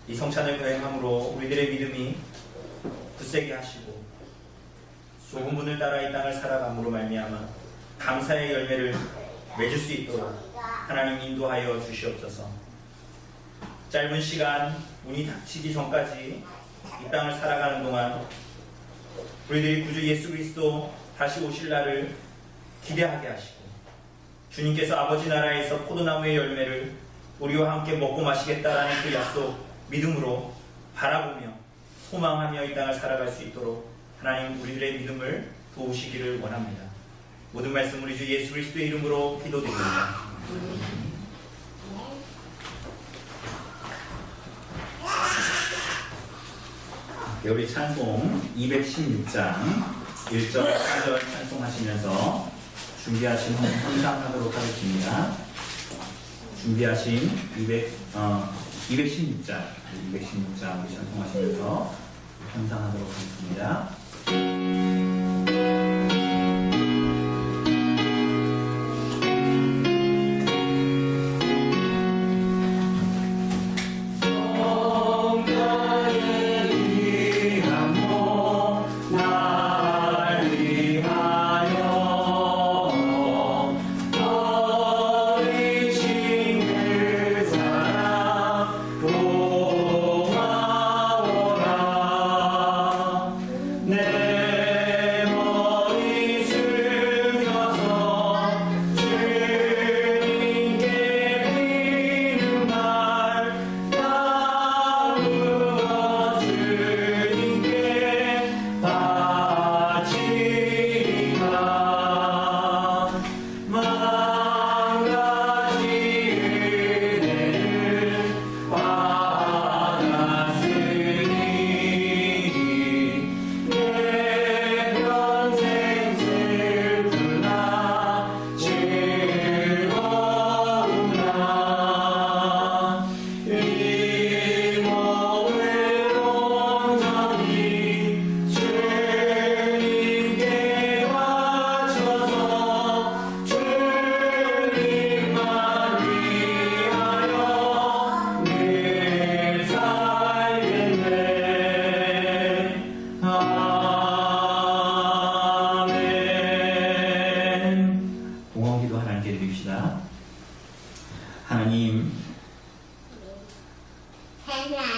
이 성찬을 거행함으로 우리들의 믿음이 굳세게 하시고 좁은 문을 따라 이 땅을 살아감으로 말미암아 감사의 열매를 맺을 수 있도록 하나님 인도하여 주시옵소서. 짧은 시간 문이 닫히기 전까지 이 땅을 살아가는 동안 우리들이 구주 예수 그리스도 다시 오실 날을 기대하게 하시고 주님께서 아버지 나라에서 포도나무의 열매를 우리와 함께 먹고 마시겠다라는 그 약속 믿음으로 바라보며 소망하며 이 땅을 살아갈 수 있도록 하나님 우리들의 믿음을 도우시기를 원합니다. 모든 말씀 우리 주 예수 그리스도의 이름으로 기도드립니다. 우리 찬송 216장 1절 4절 찬송하시면서 준비하신 헌상하도록 하겠습니다. 준비하신 216장 우리 찬송하시면서 헌상하도록 하겠습니다.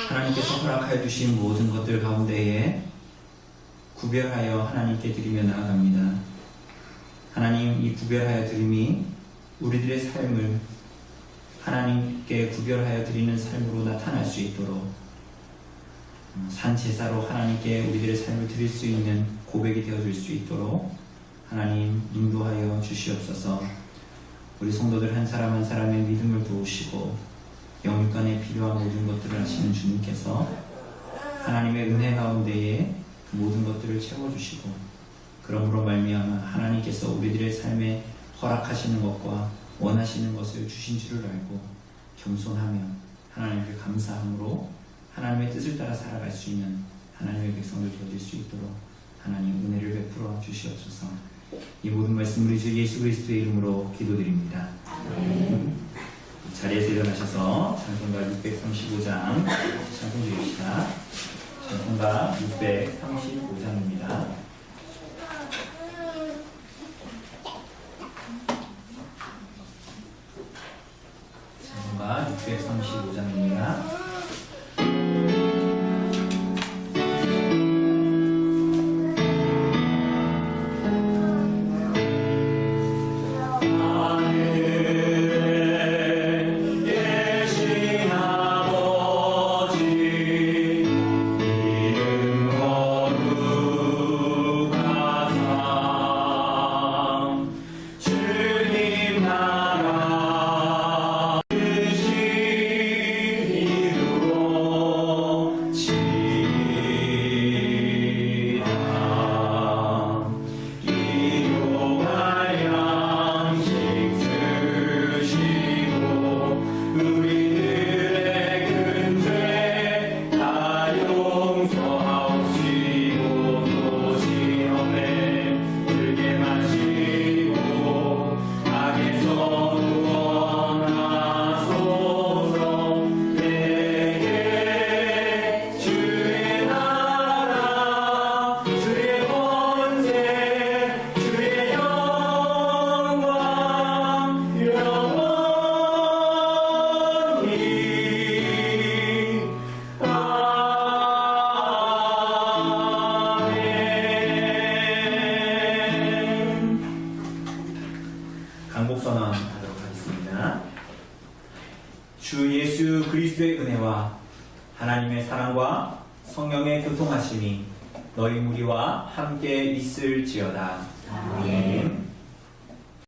하나님께서 허락하여 주신 모든 것들 가운데에 구별하여 하나님께 드리며 나아갑니다. 하나님, 이 구별하여 드림이 우리들의 삶을 하나님께 구별하여 드리는 삶으로 나타날 수 있도록 산제사로 하나님께 우리들의 삶을 드릴 수 있는 고백이 되어줄 수 있도록 하나님 인도하여 주시옵소서. 우리 성도들 한 사람 한 사람의 믿음을 도우시고 영육간에 필요한 모든 것들을 하시는 주님께서 하나님의 은혜 가운데에 그 모든 것들을 채워주시고, 그러므로 말미암아 하나님께서 우리들의 삶에 허락하시는 것과 원하시는 것을 주신 줄을 알고 겸손하며 하나님께 감사함으로 하나님의 뜻을 따라 살아갈 수 있는 하나님의 백성들 되어질 수 있도록 하나님 은혜를 베풀어 주시옵소서. 이 모든 말씀 우리 주 예수 그리스도의 이름으로 기도드립니다. 자리에서 일어나셔서 찬송가 635장 찬송 드립시다. 찬송가 635장입니다. 찬송가 635장입니다. 강복선언하도록 하겠습니다. 주 예수 그리스도의 은혜와 하나님의 사랑과 성령의 교통하심이 너희 무리와 함께 있을지어다. 아멘.